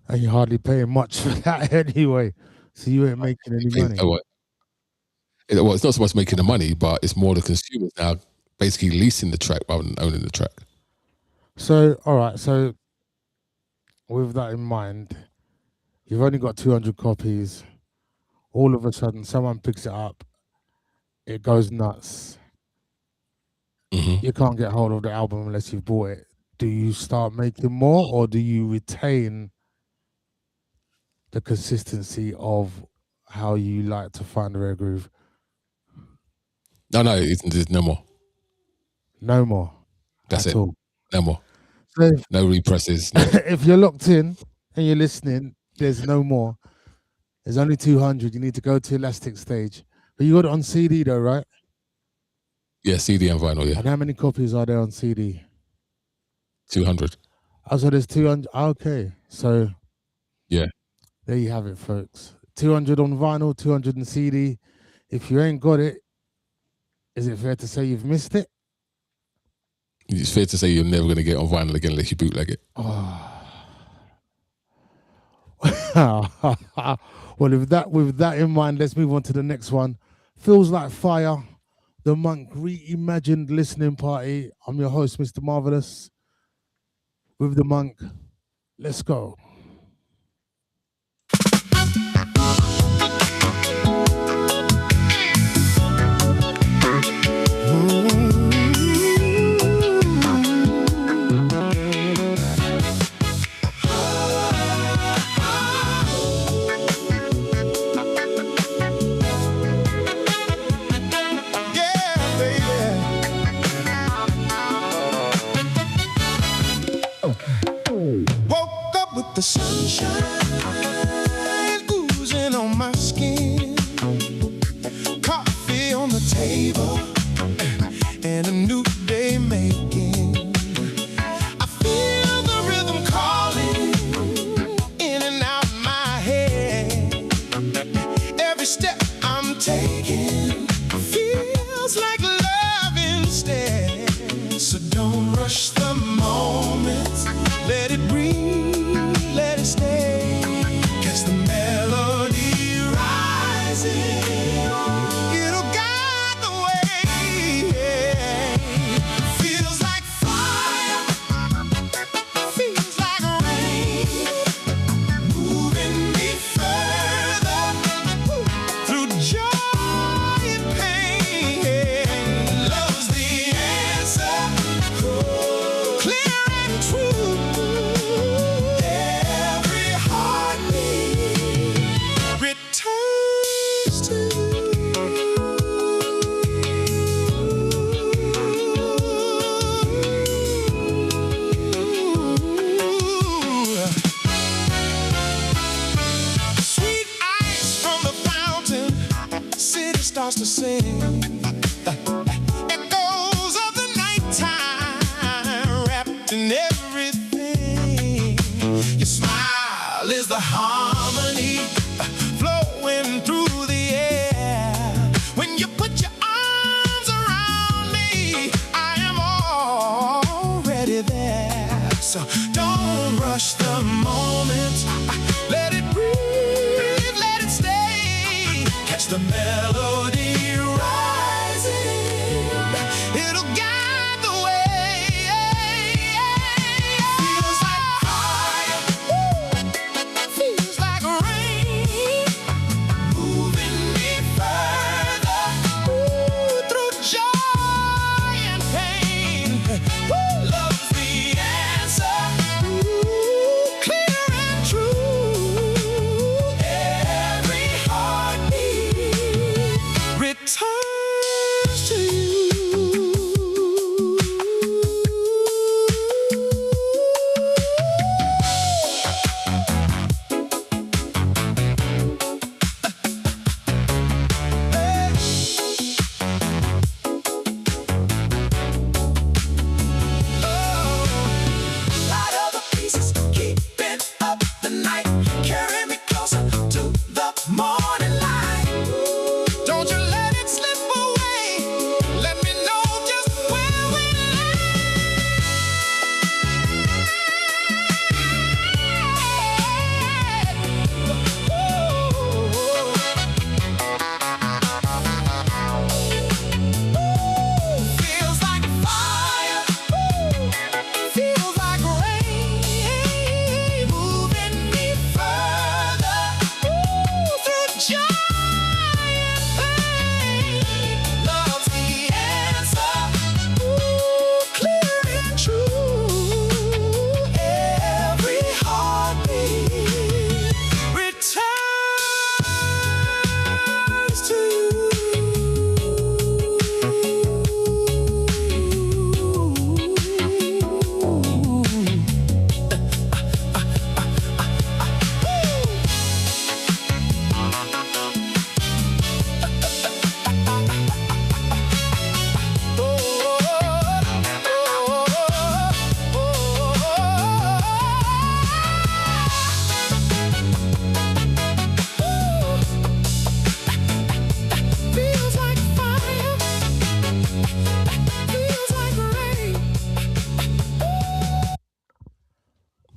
And you're hardly paying much for that anyway. So you ain't making any money. Well, it's not so much making the money, but it's more the consumers now basically leasing the track rather than owning the track. So, all right. So with that in mind, you've only got 200 copies. All of a sudden, someone picks it up. It goes nuts. Mm-hmm. You can't get hold of the album unless you've bought it. Do you start making more, or do you retain the consistency of how you like to find the rare groove? No, there's no more. No more. That's it. All. No more. So no represses. If you're locked in and you're listening, there's no more. There's only 200. You need to go to Elastic Stage. But you got it on CD though, right? Yeah, CD and vinyl, yeah. And how many copies are there on CD? 200. Oh, so there's 200. Okay. So yeah, there you have it, folks. 200 on vinyl, 200 on CD. If you ain't got it, is it fair to say you've missed it? It's fair to say you're never going to get on vinyl again unless you bootleg it. Oh. Well, with that in mind, let's move on to the next one. Feels Like Fire, the Monk Reimagined Listening Party. I'm your host, Mr. Marvelous. With the Monk, let's go. The sunshine oozing on my skin, coffee on the table, and a new day making. I feel the rhythm calling in and out of my head. Every step I'm taking feels like love instead. So don't rush the moment, let it breathe. Let it stay, catch the melody rising. It'll guide the way. Feels like fire, feels like rain, moving me further through joy and pain. Love's the answer, clear and true. Starts to sing, echoes of the nighttime wrapped in everything. Your smile is the harmony flowing through the air. When you put your arms around me, I am already there. So don't rush the moment, let it breathe, let it stay. Catch the melody rising.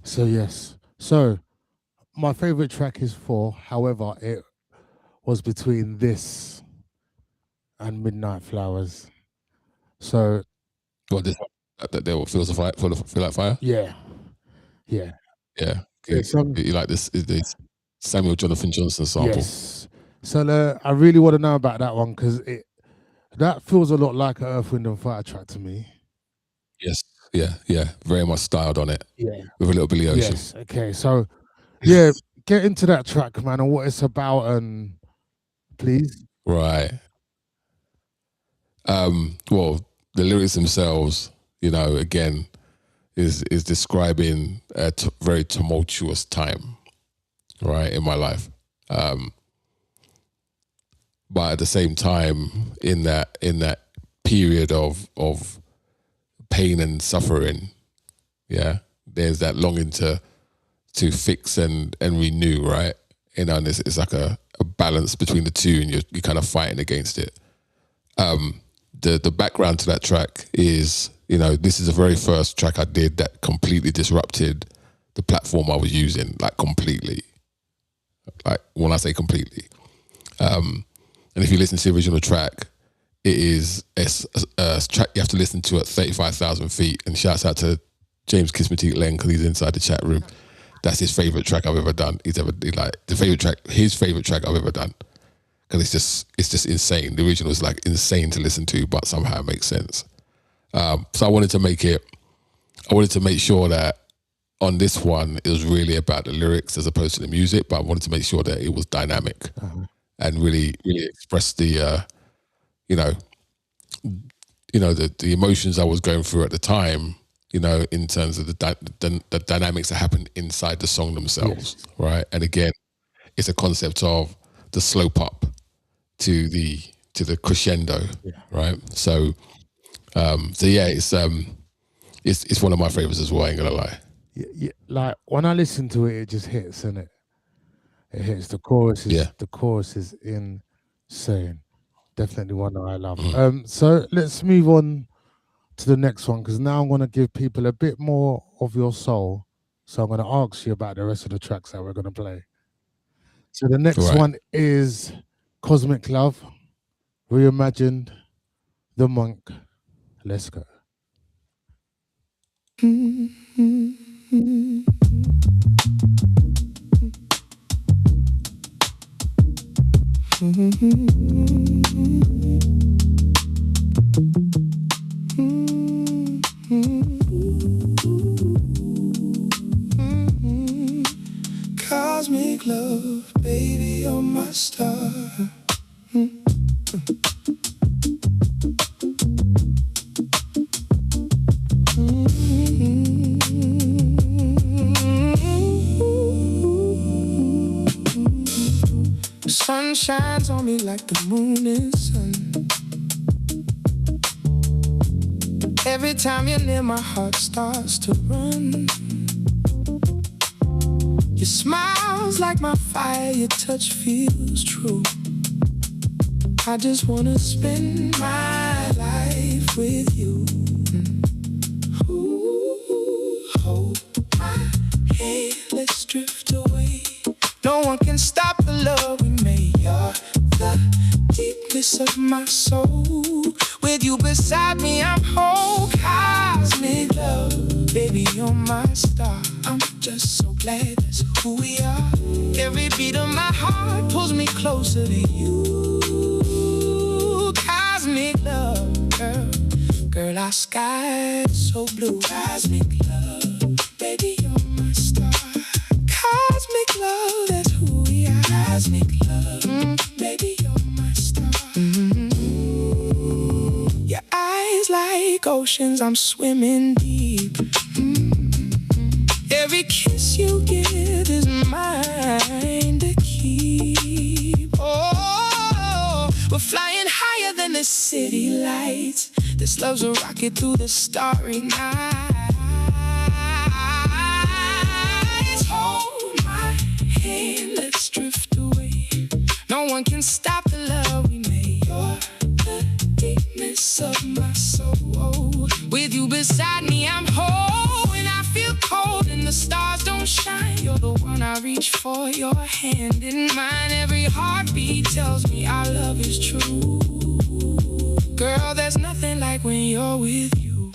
So yes. So my favorite track is 4. However, it was between this and Midnight Flowers. So What this that there feels feel like fire? yeah. Yeah. Yeah, Good. some- You like this Samuel Jonathan Johnson sample? Yes. So I really want to know about that one because that feels a lot like an Earth, Wind and Fire track to me. Yes. Yeah. Very much styled on it. Yeah. With a little Billy Ocean. Yes. Okay. So yeah, get into that track, man, and what it's about, and please. Right. Well, the lyrics themselves, again, is describing a very tumultuous time, right, in my life. But at the same time, in that period of pain and suffering, yeah, there's that longing to fix and renew, right? And it's like a balance between the two, and you're kind of fighting against it. The background to that track is, this is the very first track I did that completely disrupted the platform I was using, like completely. Like when I say completely. And if you listen to the original track, it is a track you have to listen to at 35,000 feet. And shouts out to James Kismatique Len because he's inside the chat room. That's his favorite track I've ever done. His favorite track I've ever done. Because it's just insane. The original is like insane to listen to, but somehow it makes sense. So I wanted to make sure that on this one, it was really about the lyrics as opposed to the music, but I wanted to make sure that it was dynamic and really, really express the, the emotions I was going through at the time, in terms of the dynamics that happened inside the song themselves, right? And again, it's a concept of the slope up to the crescendo, right? So, it's one of my favorites as well. I ain't gonna lie. Yeah, like when I listen to it, it just hits, and it hits. The chorus is insane. Definitely one that I love. So let's move on to the next one, because now I'm going to give people a bit more of your soul. So I'm going to ask you about the rest of the tracks that we're going to play. So the next one is Cosmic Love, Reimagined, The Monk. Let's go. Cosmic love, baby, you're my star. The sun shines on me like the moon is sun. Every time you're near, my heart starts to run. Your smile's like my fire, your touch feels true. I just wanna spend my life with you. Ooh, hold my hand, let's drift away. No one can stop the love we made. You're the deepness of my soul. With you beside me, I'm whole. Cosmic love, baby, you're my star. I'm just so glad that's who we are. Every beat of my heart pulls me closer to you. Cosmic love, girl, our sky's so blue. Cosmic love, baby, you're my star. Cosmic love, that's who we are. Cosmic love, baby, you're my star. Your eyes like oceans, I'm swimming deep. Every kiss you give is mine to keep. Oh, we're flying higher than the city lights. This love's a rocket through the starry night. Hold my hand, let's drift away. No one can stop the love we made. You're the deepness of my soul. With you beside me, I'm whole. When I feel cold and the stars I reach for your hand in mine. Every heartbeat tells me our love is true. Girl, there's nothing like when you're with you.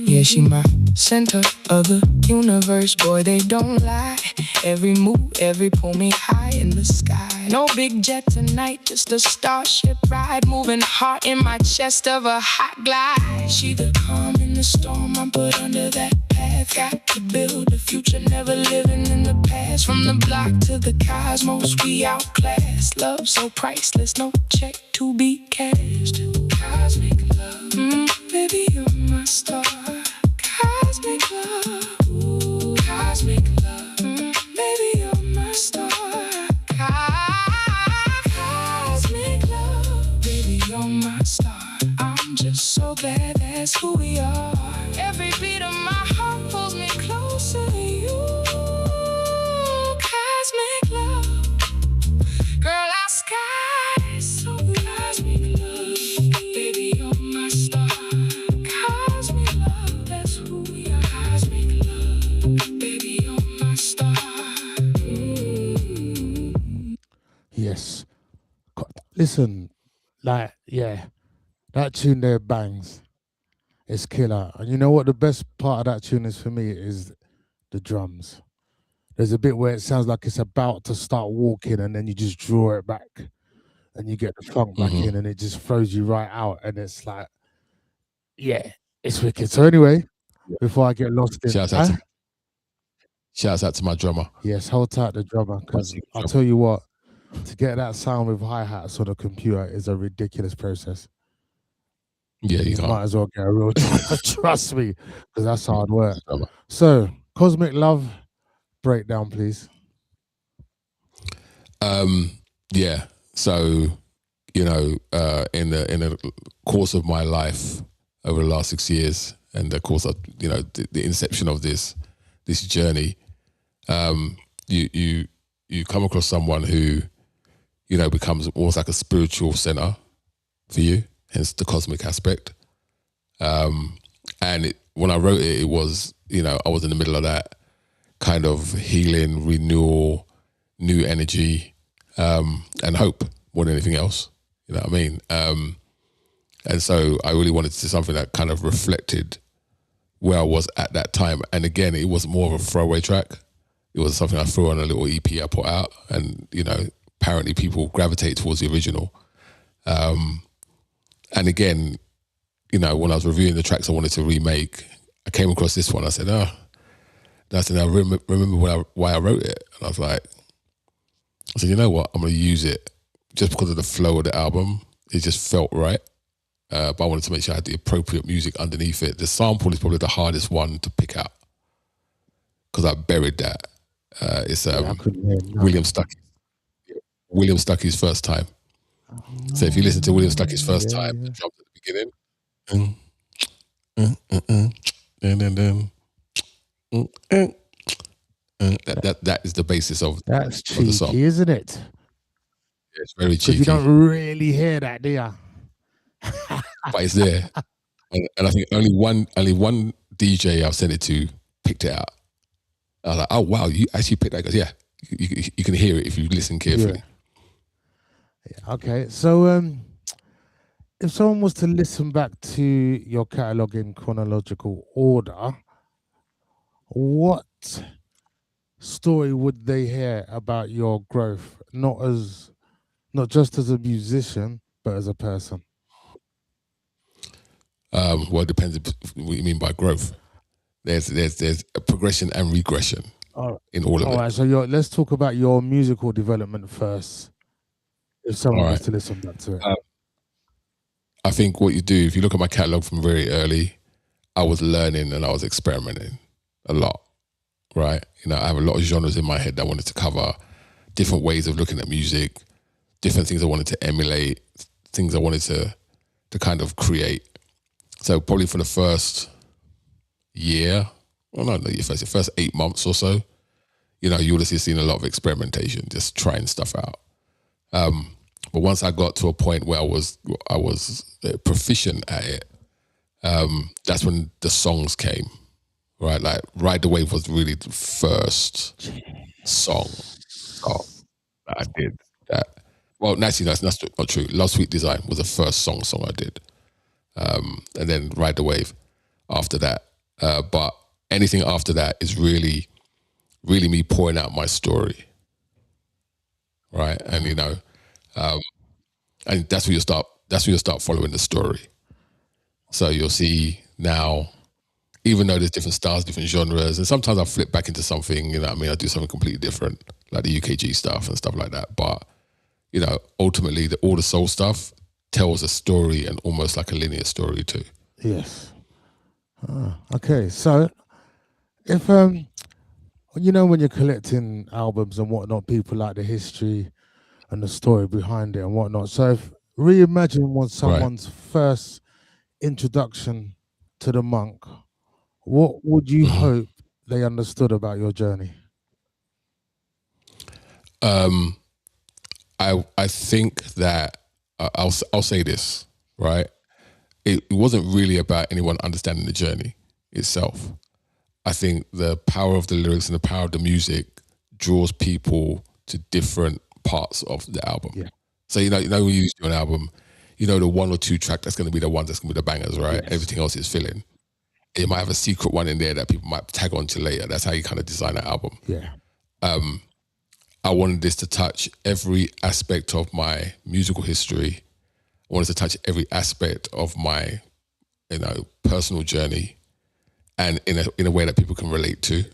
Yeah, she my center of the universe. Boy, they don't lie. Every move, every pull me high in the sky. No big jet tonight, just a starship ride. Moving heart in my chest of a hot glide. She the calm in the storm, I put under that path. Got to build a future, never living in the past. From the block to the cosmos, we outclassed. Love so priceless, no check to be cashed. Cosmic love, baby, you're my star. Cosmic love, ooh, cosmic love, baby, you're my star. Cosmic love, baby, you're my star. I'm just so glad that's who we are. Every beat of my heart pulls me closer to you. Cosmic love, girl, our sky is so cosmic love, baby, you're my star. Cosmic love, that's who we are. Cosmic love, baby, you're my star. Yes. Listen, like, yeah, that tune there bangs. It's killer. And you know what the best part of that tune is for me is the drums. There's a bit where it sounds like it's about to start walking and then you just draw it back and you get the funk back in and it just throws you right out. And it's like, yeah, it's wicked. So anyway, before I get lost in... Shouts out to my drummer. Yes, hold tight the drummer, because I'll tell you what, to get that sound with hi-hats on a computer is a ridiculous process. Yeah, you might as well get a real drummer, trust me, because that's hard work. So, Cosmic Love, breakdown, please. Yeah, so, you know, in the course of my life over the last 6 years, and the course of, you know, the inception of this journey, you come across someone who, you know, becomes almost like a spiritual center for you, hence the cosmic aspect. And when I wrote it, it was, you know, I was in the middle of that kind of healing, renewal, new energy, and hope more than anything else. You know what I mean? And so I really wanted to do something that kind of reflected where I was at that time. And again, it was more of a throwaway track. It was something I threw on a little EP I put out, and, you know, apparently people gravitate towards the original. And again, you know, when I was reviewing the tracks I wanted to remake, I came across this one. I said, I remember why I wrote it. And I was like, I said, you know what? I'm going to use it just because of the flow of the album. It just felt right. But I wanted to make sure I had the appropriate music underneath it. The sample is probably the hardest one to pick out because I buried that. It's William Stuckey's First Time. So if you listen to William Stuckey's First Time, the drums at the beginning, that is the basis of that's of the song. cheeky, isn't it? Yeah, it's very cheeky. You don't really hear that, do you? But it's there, and I think only one DJ I've sent it to picked it out. I was like, oh wow, you actually picked that? Because yeah, you can hear it if you listen carefully. Yeah, okay, so if someone was to listen back to your catalogue in chronological order, what story would they hear about your growth? Not just as a musician, but as a person. Well, it depends what you mean by growth. There's a progression and regression in all of it. All right, so let's talk about your musical development first. If someone was to listen back to it. I think what you do, if you look at my catalogue from very early, I was learning and I was experimenting a lot, right? You know, I have a lot of genres in my head that I wanted to cover, different ways of looking at music, different things I wanted to emulate, things I wanted to kind of create. So probably for the first year, the first 8 months or so, you know, you would have seen a lot of experimentation, just trying stuff out. But once I got to a point where I was proficient at it, that's when the songs came, right? Like Ride the Wave was really the first song that I did. That, well, actually, that's not true. Love Sweet Design was the first song I did. And then Ride the Wave after that. But anything after that is really, really me pouring out my story. Right. And, you know, and that's where you start following the story. So you'll see now, even though there's different styles, different genres, and sometimes I flip back into something, you know what I mean? I do something completely different, like the UKG stuff and stuff like that. But, you know, ultimately all the soul stuff tells a story, and almost like a linear story too. Yes. Okay, so if you know, when you're collecting albums and whatnot, people like the history and the story behind it and whatnot. So if Reimagine was someone's first introduction to the Monk, what would you hope they understood about your journey? I think that I'll say this, right? It wasn't really about anyone understanding the journey itself. I think the power of the lyrics and the power of the music draws people to different parts of the album. Yeah. So you know when you do an album, you know the one or two track that's going to be the ones that's going to be the bangers, right? Yes. Everything else is filling. You might have a secret one in there that people might tag on to later. That's how you kind of design an album. Yeah. I wanted this to touch every aspect of my musical history. I wanted to touch every aspect of my, you know, personal journey, and in a way that people can relate to,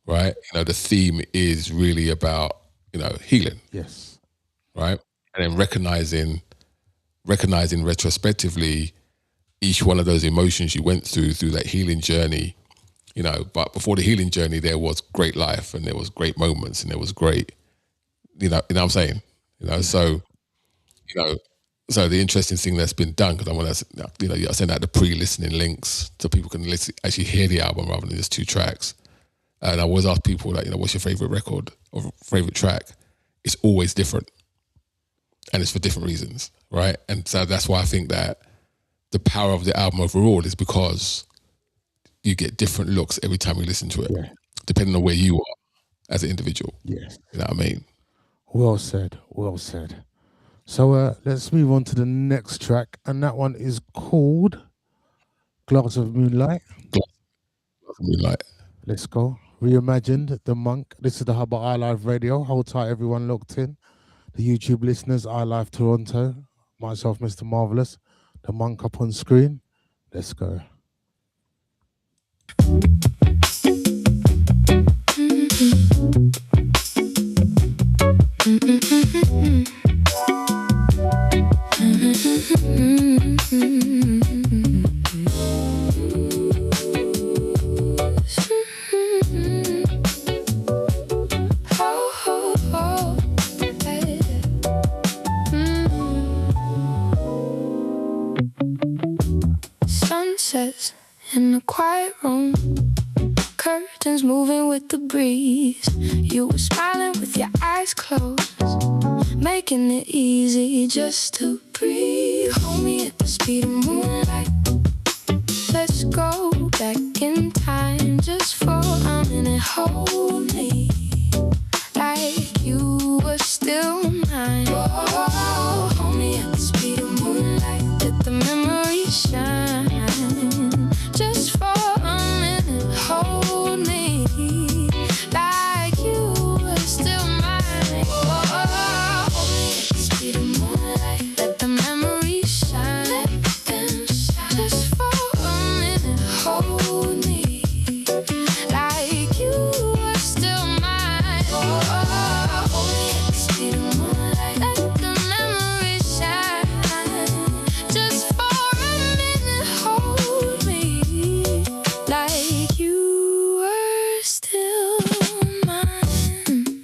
right? You know, the theme is really about, you know, healing. Yes. Right? And then recognizing retrospectively each one of those emotions you went through that healing journey, you know, but before the healing journey, there was great life and there was great moments and there was great, you know what I'm saying? You know, so, you know, so the interesting thing that's been done, because I want to, you know, I send out the pre-listening links so people can actually hear the album rather than just 2 tracks. And I always ask people, like, you know, what's your favorite record or favorite track? It's always different, and it's for different reasons, right? And so that's why I think that the power of the album overall is because you get different looks every time you listen to it, depending on where you are as an individual. Yes, you know what I mean. Well said. Well said. So let's move on to the next track, and that one is called Glass of Moonlight. Glass of Moonlight. Let's go. Reimagined, The Monk. This is the Hub at iLive Radio. Hold tight, everyone locked in. The YouTube listeners, iLive Toronto. Myself, Mr. Marvelous. The Monk up on screen. Let's go. Sunsets in a quiet room, curtains moving with the breeze. You were smiling with your eyes closed, making it easy just to breathe. Hold me at the speed of moonlight. Let's go back in time just for a minute. Hold me like you were still mine. Whoa, hold me at the speed of moonlight. Let the memories shine just for a minute. Hold me like you were still mine. Whoa, hold me at the speed of moonlight. Let the memories shine just for a minute. Hold me like you were still mine. Whoa, hold me at the speed of moonlight. Let the memories shine just for a minute. Hold me like you were still mine.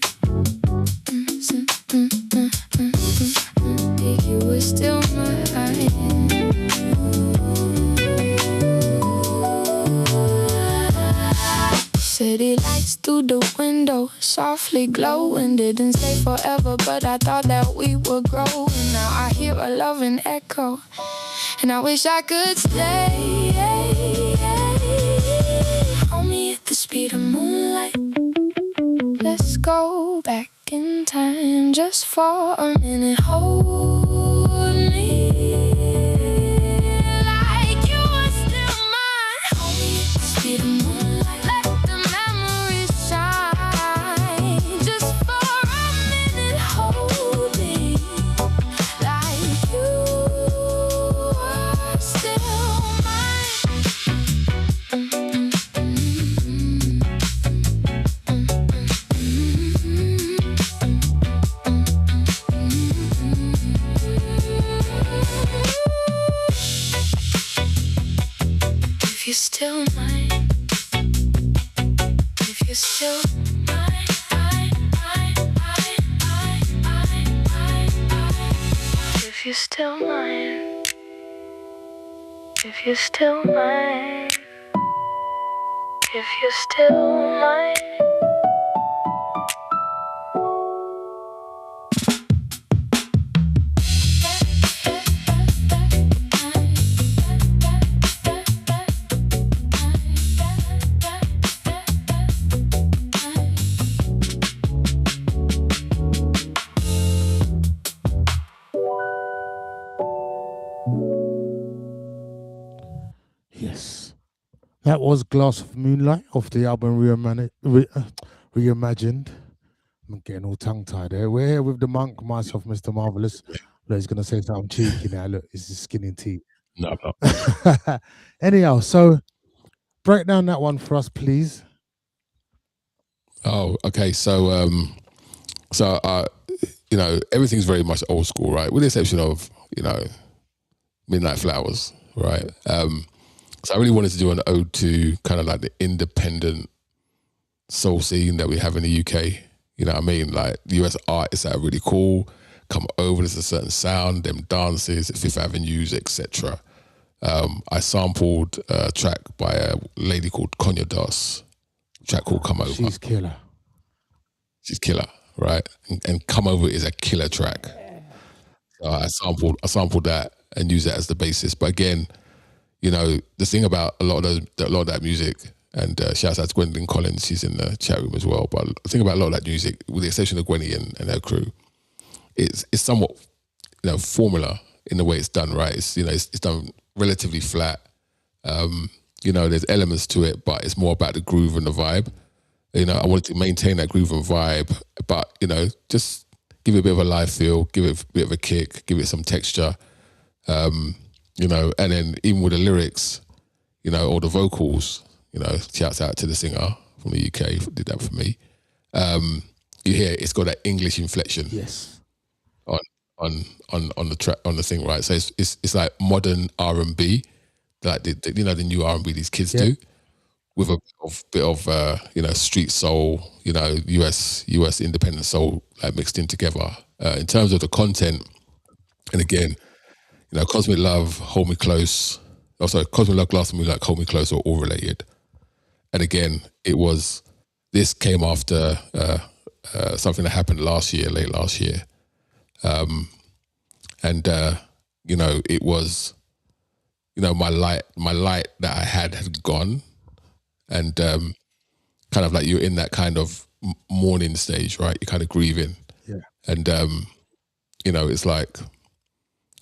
Like you were still mine. through the window, softly glowing. Didn't stay forever, but I thought that we would grow. And now I hear a loving echo, and I wish I could stay. Hold me at the speed of moonlight. Let's go back in time just for a minute. Hold me like you were still mine. Hold me at the speed of moonlight. Let the memories shine just for a minute. Hold me like you were still mine. If you're still mine, if you're still mine, if you're still mine, if you're still mine, if you're still mine. Yes. That was Glass of Moonlight off the album Reimagined. I'm getting all tongue-tied there. We're here with the monk, myself, Mr. Marvelous. Look, he's going to say something cheeky now. Look, it's his skinny tea. No, I'm not. Anyhow, so break down that one for us, please. Oh, okay. So, you know, everything's very much old school, right? With the exception of, you know, Midnight Flowers, right? So I really wanted to do an ode to kind of like the independent soul scene that we have in the UK. You know what I mean? Like the US artists that are really cool, come over, there's a certain sound, them dances, Fifth Avenues, etc. I sampled a track by a lady called Konya Das, a track called Come Over. She's killer. She's killer, right? And Come Over is a killer track. So I sampled that and used that as the basis. But again, you know, the thing about a lot of that music, and shouts out to Gwendolyn Collins, she's in the chat room as well. But the thing about a lot of that music, with the exception of Gwenny and her crew, it's somewhat, you know, formula in the way it's done, right? It's, you know, it's done relatively flat. You know, there's elements to it, but it's more about the groove and the vibe. You know, I wanted to maintain that groove and vibe, but, you know, just give it a bit of a live feel, give it a bit of a kick, give it some texture. You know, and then even with the lyrics, you know, or the vocals, you know, shouts out to the singer from the UK who did that for me. You hear it's got that English inflection. Yes. On the track, on the thing, right? So it's like modern R&B, like the you know, the new R&B these kids do, with a bit of you know, street soul, you know, US independent soul, like mixed in together. In terms of the content, and again, you know, Cosmic Love, Hold Me Close. Oh, sorry, Cosmic Love, Glass of Moonlight, Hold Me Close are all related. And again, this came after something that happened late last year. And you know, it was, you know, my light that I had gone. And kind of like you're in that kind of mourning stage, right? You're kind of grieving. Yeah. And, you know, it's like,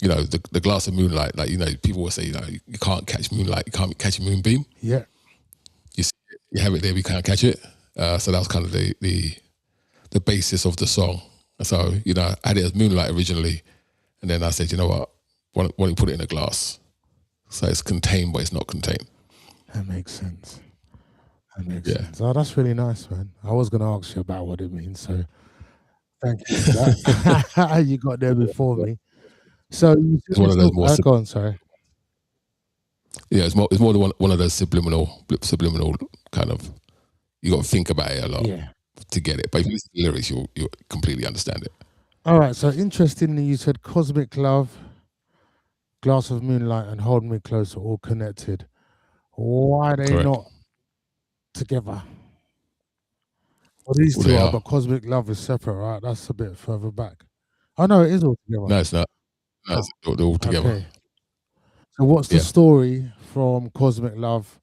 you know, the glass of moonlight, like, you know, people will say, you know, you can't catch moonlight, you can't catch a moonbeam. Yeah. You see it, you have it there, but you can't catch it. So that was kind of the basis of the song. So, you know, I had it as Moonlight originally. And then I said, you know what, why don't you put it in a glass? So it's contained, but it's not contained. That makes sense. That makes sense. Oh, that's really nice, man. I was going to ask you about what it means, so thank you for that. You got there before me. So it's one of those more. Go on, sorry. Yeah, it's more than one of those subliminal kind of. You got to think about it a lot to get it. But if you listen to the lyrics, you'll completely understand it. All right. So interestingly, you said Cosmic Love, Glass of Moonlight, and Hold Me Close are all connected. Why are they not together? Well, these Well, two they are, are. but Cosmic Love is separate, right? That's a bit further back. Oh no, it is all together. No, it's not. No, they're all together. Okay. So what's the Yeah. story from Cosmic Love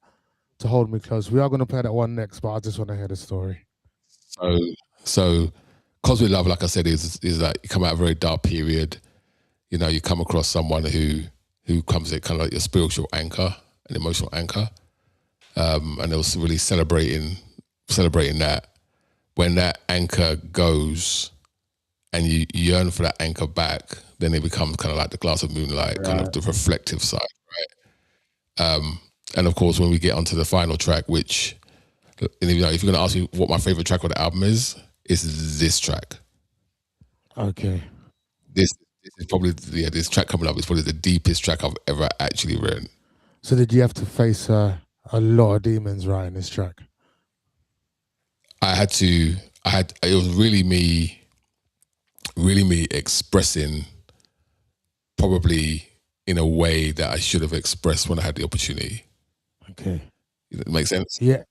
to Hold Me Close? We are going to play that one next, but I just want to hear the story. So Cosmic Love, like I said, is like you come out of a very dark period. You know, you come across someone who comes at kind of like your spiritual anchor, an emotional anchor, and it was really celebrating that. When that anchor goes, and you yearn for that anchor back, then it becomes kind of like the glass of moonlight, kind of the reflective side, right? And of course, when we get onto the final track, which, and if you're going to ask me what my favorite track of the album is this track. Okay. This is probably this track coming up is probably the deepest track I've ever actually written. So did you have to face a lot of demons writing this track? It was really me expressing probably in a way that I should have expressed when I had the opportunity. Okay. Does that make sense? Yeah.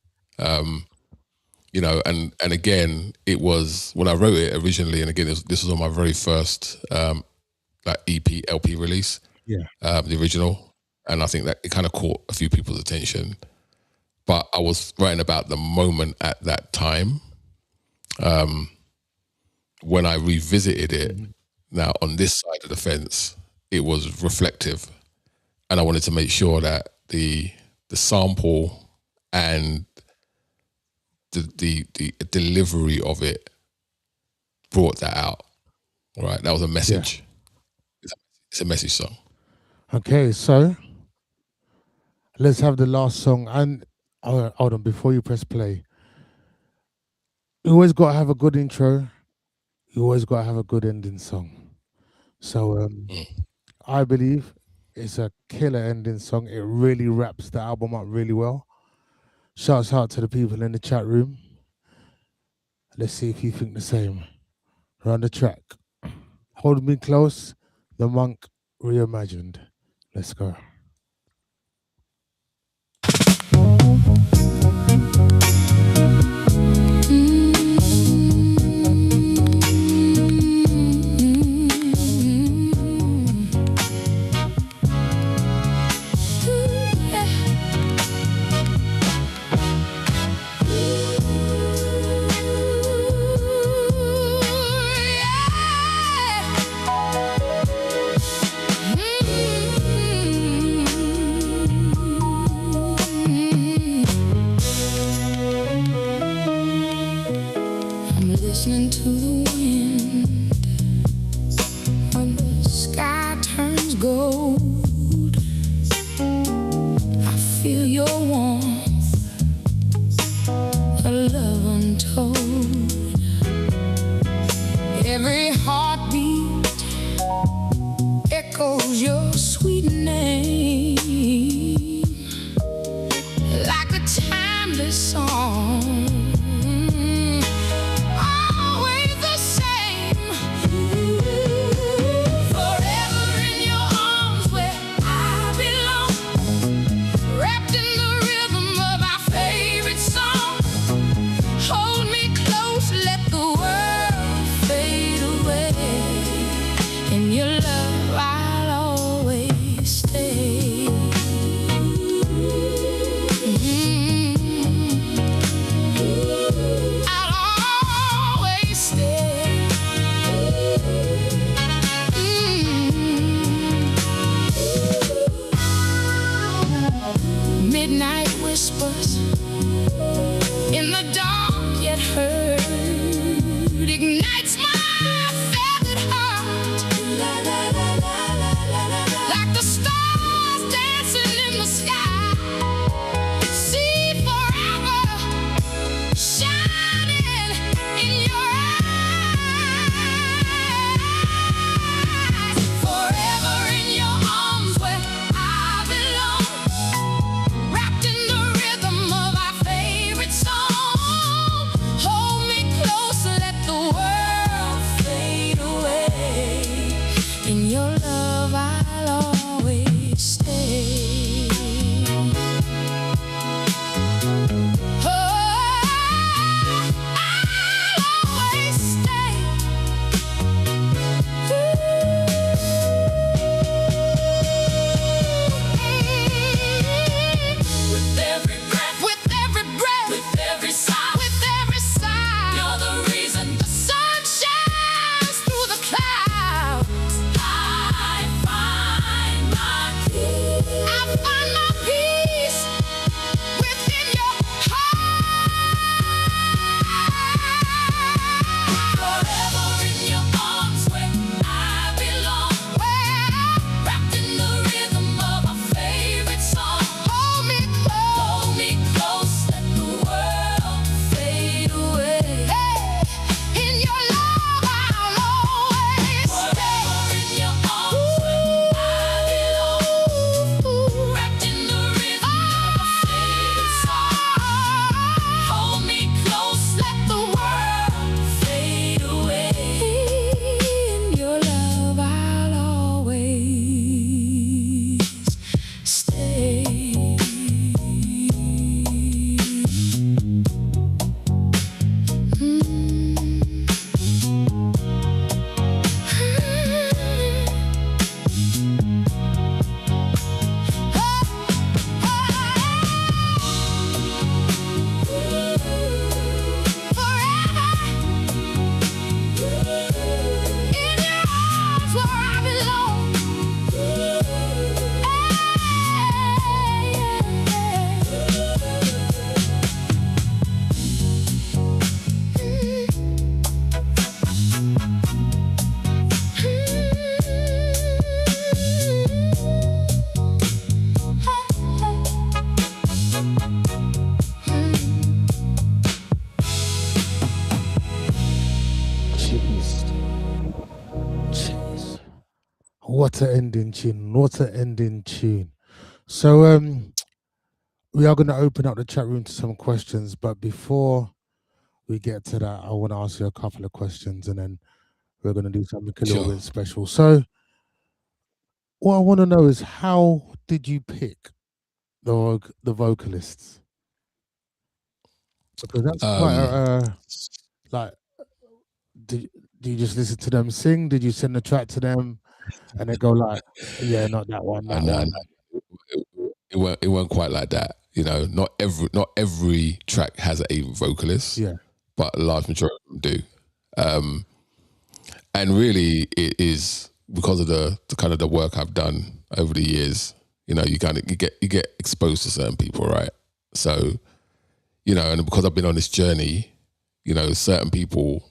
You know, and again, it was when I wrote it originally, and again, this was on my very first like EP, LP release. Yeah. The original. And I think that it kind of caught a few people's attention. But I was writing about the moment at that time. When I revisited it, now on this side of the fence, it was reflective. And I wanted to make sure that the sample and the delivery of it brought that out. Right? That was a message. Yeah. It's a message song. Okay, so let's have the last song. And hold on, before you press play, you always got to have a good intro. You always got to have a good ending song. So I believe it's a killer ending song. It really wraps the album up really well. Shouts out to the people in the chat room. Let's see if you think the same. Run the track. Hold Me Close, The Monk Reimagined. Let's go. Listening to the wind when the sky turns gold. I feel your warmth, a love untold. Every heartbeat echoes your sweet name like a timeless song. Midnight whispers in the dark yet heard ignites my feathered heart like the stars dancing in the sky. See forever shining in your eyes, forever in your arms where I belong. Wrapped in the rhythm of our favorite song. What an ending tune. What an ending tune. So we are going to open up the chat room to some questions, but before we get to that, I want to ask you a couple of questions, and then we're going to do something a little Sure. bit special. So what I want to know is, how did you pick the vocalists? Because that's quite like, do you just listen to them sing? Did you send the track to them and they go like, yeah, not that one, that one? It weren't quite like that. You know, not every track has a vocalist. Yeah. But a large majority of them do. And really, it is because of the kind of the work I've done over the years. You know, you get exposed to certain people, right? So, you know, and because I've been on this journey, you know, certain people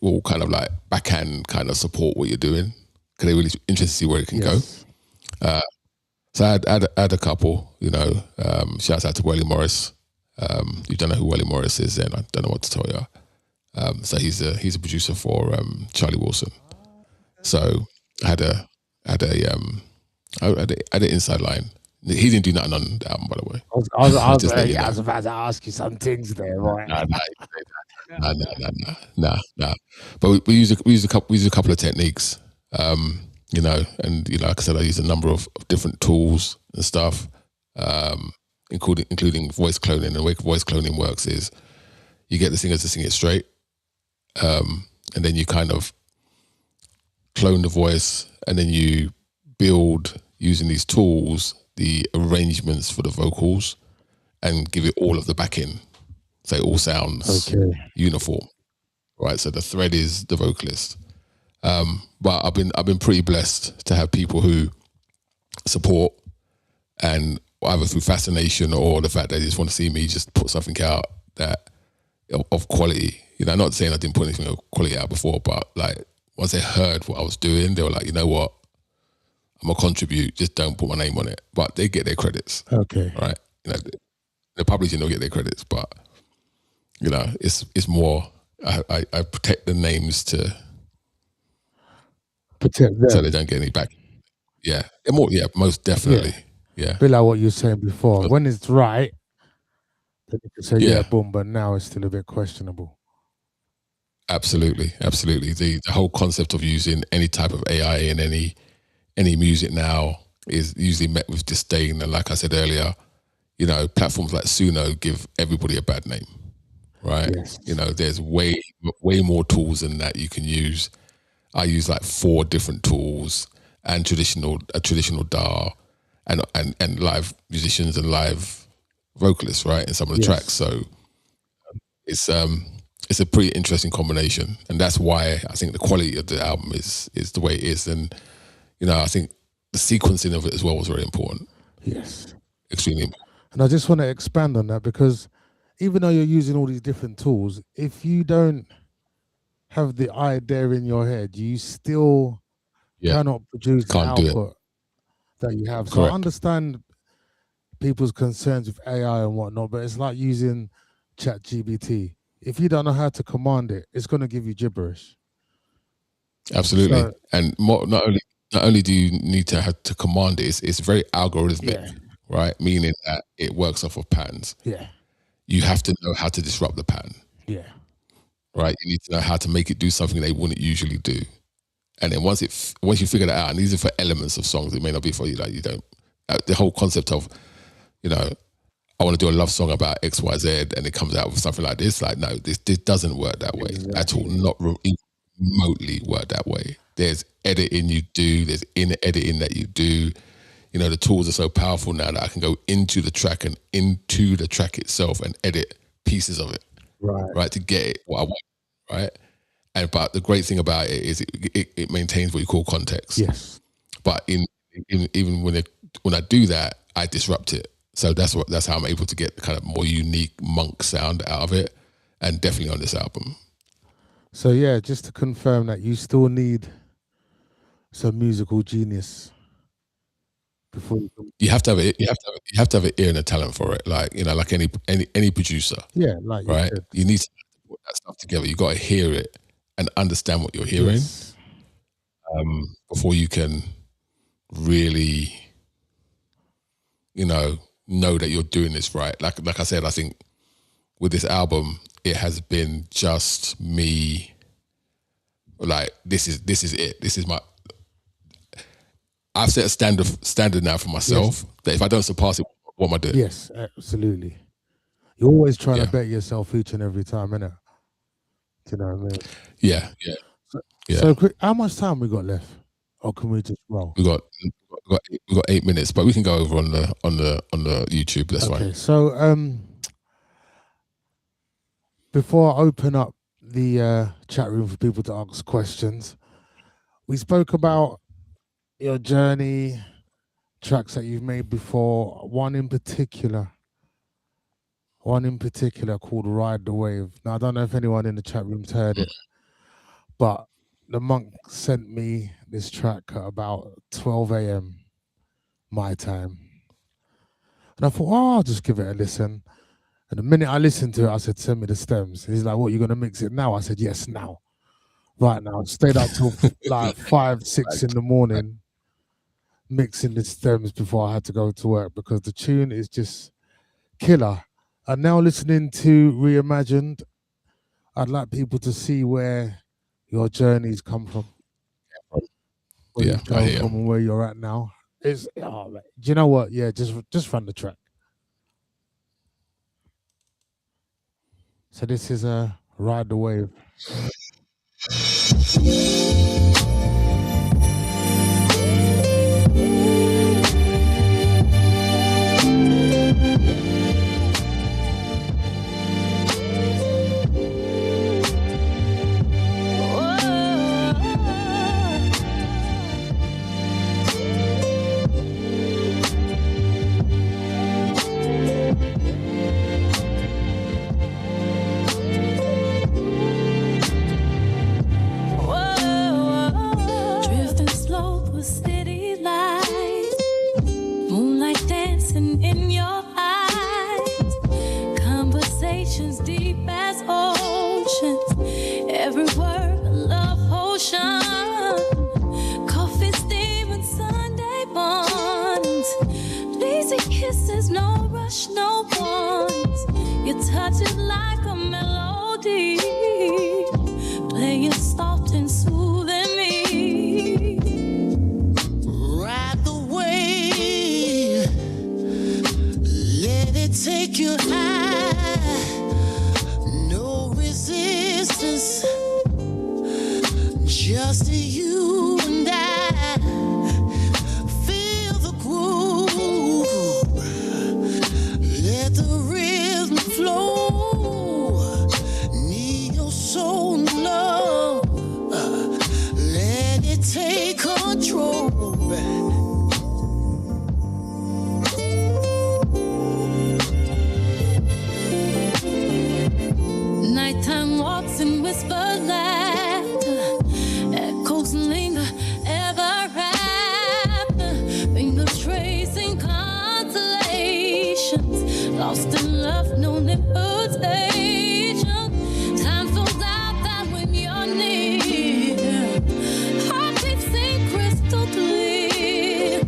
will kind of like backhand kind of support what you're doing because they're really interested to see where it can go. So I had a couple, you know. Shouts out to Wally Morris. You don't know who Wally Morris is, then I don't know what to tell you. So he's a producer for Charlie Wilson. So I had an inside line. He didn't do nothing on the album, by the way. I was about to ask you some things there, right? Nah. But we use a couple of techniques, you know, and you know, like I said, I use a number of different tools and stuff, including voice cloning. And the way voice cloning works is you get the singers to sing it straight, and then you kind of clone the voice, and then you build using these tools the arrangements for the vocals and give it all of the backing, so it all sounds uniform, right? So the thread is the vocalist. But I've been pretty blessed to have people who support, and either through fascination or the fact that they just want to see me just put something out that of quality. You know, I'm not saying I didn't put anything of quality out before, but like once they heard what I was doing, they were like, you know what, I'm gonna contribute, just don't put my name on it. But they get their credits. Okay. Right. You know, the publishing don't get their credits, but you know, it's more I protect the names to protect them, so they don't get any back. Yeah. Most definitely. Yeah. A bit like what you were saying before. When it's right, then you can say yeah, boom, but now it's still a bit questionable. Absolutely. The whole concept of using any type of AI in any music now is usually met with disdain. And like I said earlier, you know, platforms like Suno give everybody a bad name, right? Yes. You know, there's way more tools than that you can use. I use like 4 different tools and a traditional DAW and live musicians and live vocalists, right, in some of the tracks. So it's a pretty interesting combination, and that's why I think the quality of the album is the way it is. And you know, I think the sequencing of it as well was very important. Yes, extremely important. And I just want to expand on that, because even though you're using all these different tools, if you don't have the idea in your head, you still cannot produce the output that you have. So I understand people's concerns with AI and whatnot, but it's like using ChatGPT. If you don't know how to command it, it's going to give you gibberish. Absolutely. So, and not only do you need to have to command it, it's very algorithmic, right? Meaning that it works off of patterns. Yeah. You have to know how to disrupt the pattern. Yeah. Right? You need to know how to make it do something they wouldn't usually do. And then once you figure that out, and these are for elements of songs, it may not be for you, like you don't, the whole concept of, you know, I want to do a love song about XYZ and it comes out with something like this, like, no, this doesn't work that way at all, not remotely work that way. There's editing you do, there's inner editing that you do. You know, the tools are so powerful now that I can go into the track and into the track itself and edit pieces of it, right, to get it what I want, right? But the great thing about it is it maintains what you call context. Yes. But even when I do that, I disrupt it. So that's how I'm able to get the kind of more unique monk sound out of it, and definitely on this album. So yeah, just to confirm that you still need some musical genius before you have to have it. You have to have an ear and a talent for it. Like, you know, like any producer. Yeah, like right. You need to put that stuff together. You got to hear it and understand what you're hearing, before you can really, know that you're doing this right. Like I said, I think with this album, it has been just me. Like this is it. This is my. I've set a standard now for myself that if I don't surpass it, what am I doing? Yes, absolutely. You're always trying Yeah. to bet yourself each and every time, innit? Do you know what I mean? Yeah. So, quick, how much time we got left? Or can we just roll? We got 8 minutes, but we can go over on the YouTube. That's Okay, fine. so before I open up the chat room for people to ask questions, we spoke about your journey, tracks that you've made before. One in particular called Ride the Wave. Now, I don't know if anyone in the chat room's heard it, but the monk sent me this track at about 12 a.m. my time. And I thought, I'll just give it a listen. And the minute I listened to it, I said, send me the stems. And he's like, what, you going to mix it now? I said, yes, now. Right now. Stayed up till like 5, 6 in the morning, mixing the stems before I had to go to work because the tune is just killer. And now listening to Reimagined, I'd like people to see where your journeys come from. Where Yeah, you I come hear. from and where you're at now. It's, oh, mate, do you know what? Yeah, just run the track. So this is a Ride the Wave. Drifting slow through city lights, moonlight dancing in your eyes, conversations deep as oceans, every word a love potion, coffee steaming Sunday mornings, lazy kisses, no rush, no warnings, you touch it like a melody, playing soft and soothing me. Ride the wave, let it take you high. No resistance, just you and I. Feel the groove, let the rhythm flow. Need your soul and love, let it take control. Nighttime walks and whispered laughter, echoes linger ever after, finger tracing constellations, lost in love, no limitation. Time slows out that when you're near, heartbeats sing crystal clear,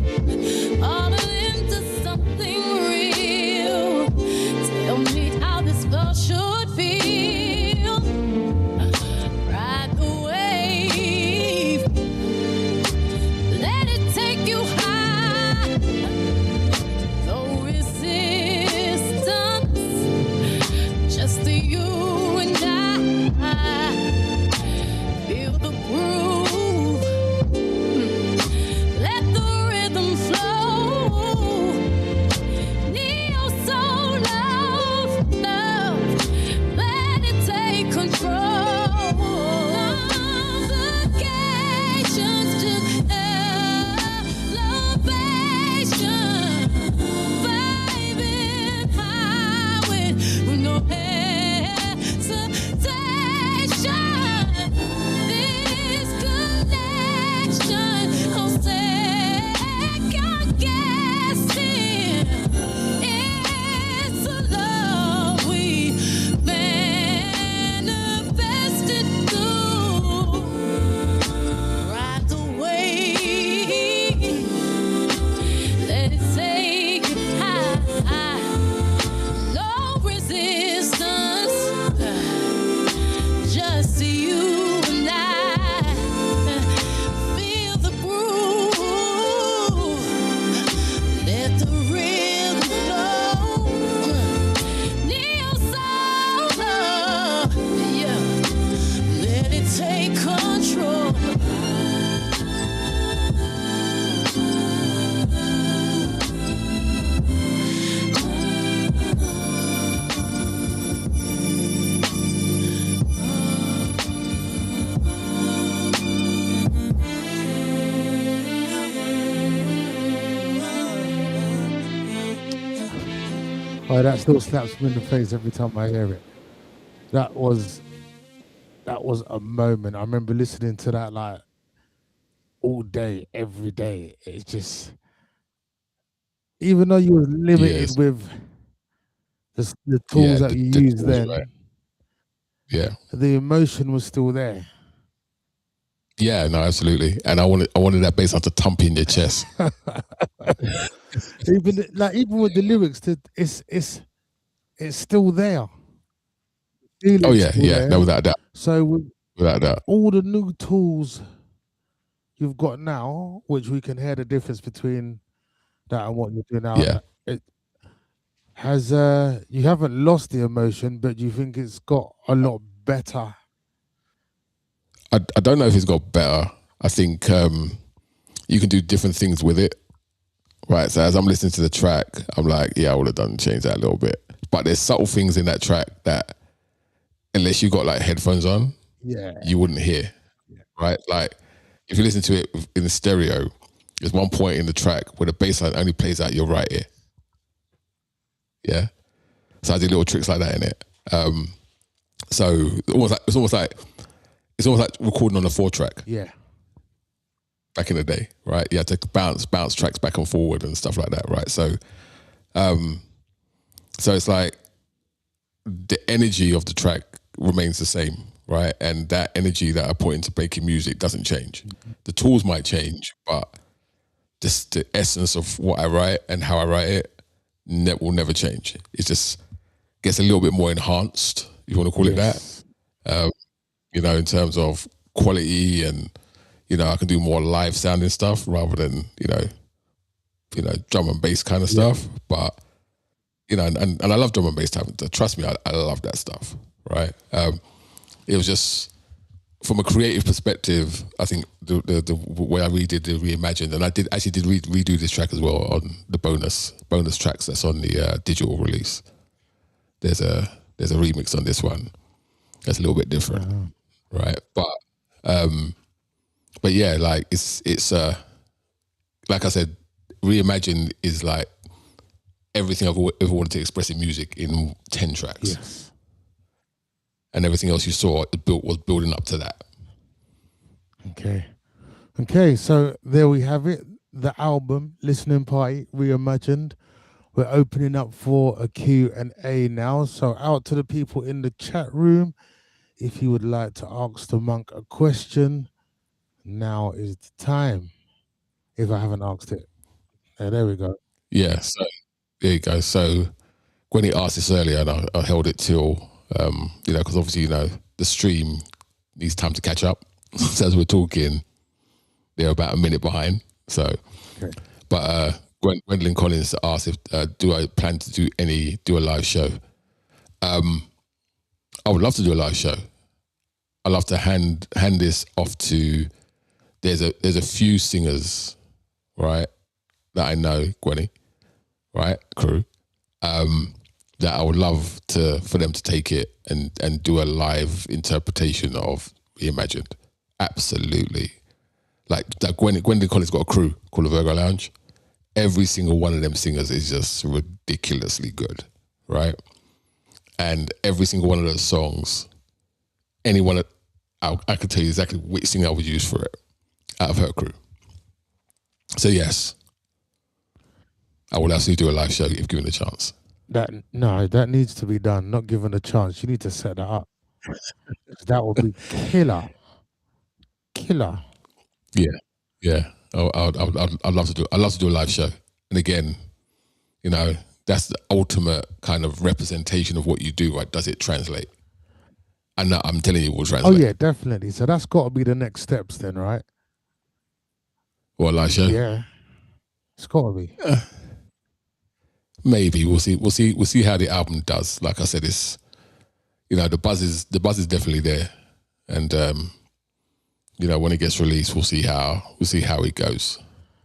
all into something real. Tell me how this love should feel. Ride the wave, let it take you high. No resistance, Oh, that still slaps me in the face every time I hear it. That was a moment. I remember listening to that like all day, every day. It's just, even though you was limited Yes. with the tools that you the used tools, then, right. Yeah. the emotion was still there. Yeah, no, absolutely. And I wanted that bass line to thump in your chest. Even with the lyrics, it's still there. Oh Feeling's yeah, still yeah, there. no, without a doubt. So with Without a doubt. all the new tools you've got now, which we can hear the difference between that and what you're doing now. Yeah. It has you haven't lost the emotion, but you think it's got a lot better. I don't know if it's got better. I think you can do different things with it. Right. So as I'm listening to the track, I'm like, yeah, I would have changed that a little bit. But there's subtle things in that track that unless you got like headphones on, Yeah. you wouldn't hear. Right? Like if you listen to it in the stereo, there's one point in the track where the bass line only plays out your right ear. Yeah. So I did little tricks like that in it. So it's almost like recording on a 4-track Yeah. back in the day, right? You had to bounce tracks back and forward and stuff like that, right? So so it's like the energy of the track remains the same, right? And that energy that I put into making music doesn't change. The tools might change, but just the essence of what I write and how I write it will never change. It just gets a little bit more enhanced, if you want to call it that. You know, in terms of quality and, you know, I can do more live sounding stuff rather than, you know, drum and bass kind of stuff. But, you know, and I love drum and bass type. Trust me, I love that stuff, right? It was just, from a creative perspective, I think the way I redid the Reimagined, and I did redo this track as well on the bonus tracks that's on the digital release. There's a remix on this one that's a little bit different, right? But yeah, like it's like I said, Reimagined is like everything I've ever wanted to express in music in 10 tracks. Yes. And everything else you saw was building up to that. Okay, so there we have it. The album, Listening Party, Reimagined. We're opening up for a Q&A now. So out to the people in the chat room, if you would like to ask the monk a question, now is the time. If I haven't asked it. There we go. Yeah, so there you go. So Gwenny asked this earlier and I held it till, you know, because obviously, you know, the stream needs time to catch up. So as we're talking, they're about a minute behind. So, Okay. but Gwendolyn Collins asked if do I plan to do a live show? I would love to do a live show. I'd love to hand this off to. There's a few singers, right, that I know, Gwenny, right, crew, that I would love for them to take it and do a live interpretation of Reimagined. Absolutely. Like that Gwendolyn Collins got a crew called the Virgo Lounge. Every single one of them singers is just ridiculously good, right? And every single one of those songs, anyone, I could tell you exactly which singer I would use for it out of her crew. So yes, I will actually do a live show if given a chance. That needs to be done. Not given a chance. You need to set that up. That would be killer. Yeah. I'd love to do. I'd love to do a live show. And again, you know, that's the ultimate kind of representation of what you do, right? Does it translate? And I'm telling you, it will translate. Oh yeah, definitely. So that's got to be the next steps then, right? What, a live show? Yeah, it's got to be. Maybe we'll see. We'll see how the album does. Like I said, it's, you know, the buzz is definitely there, and you know, when it gets released, we'll see how it goes.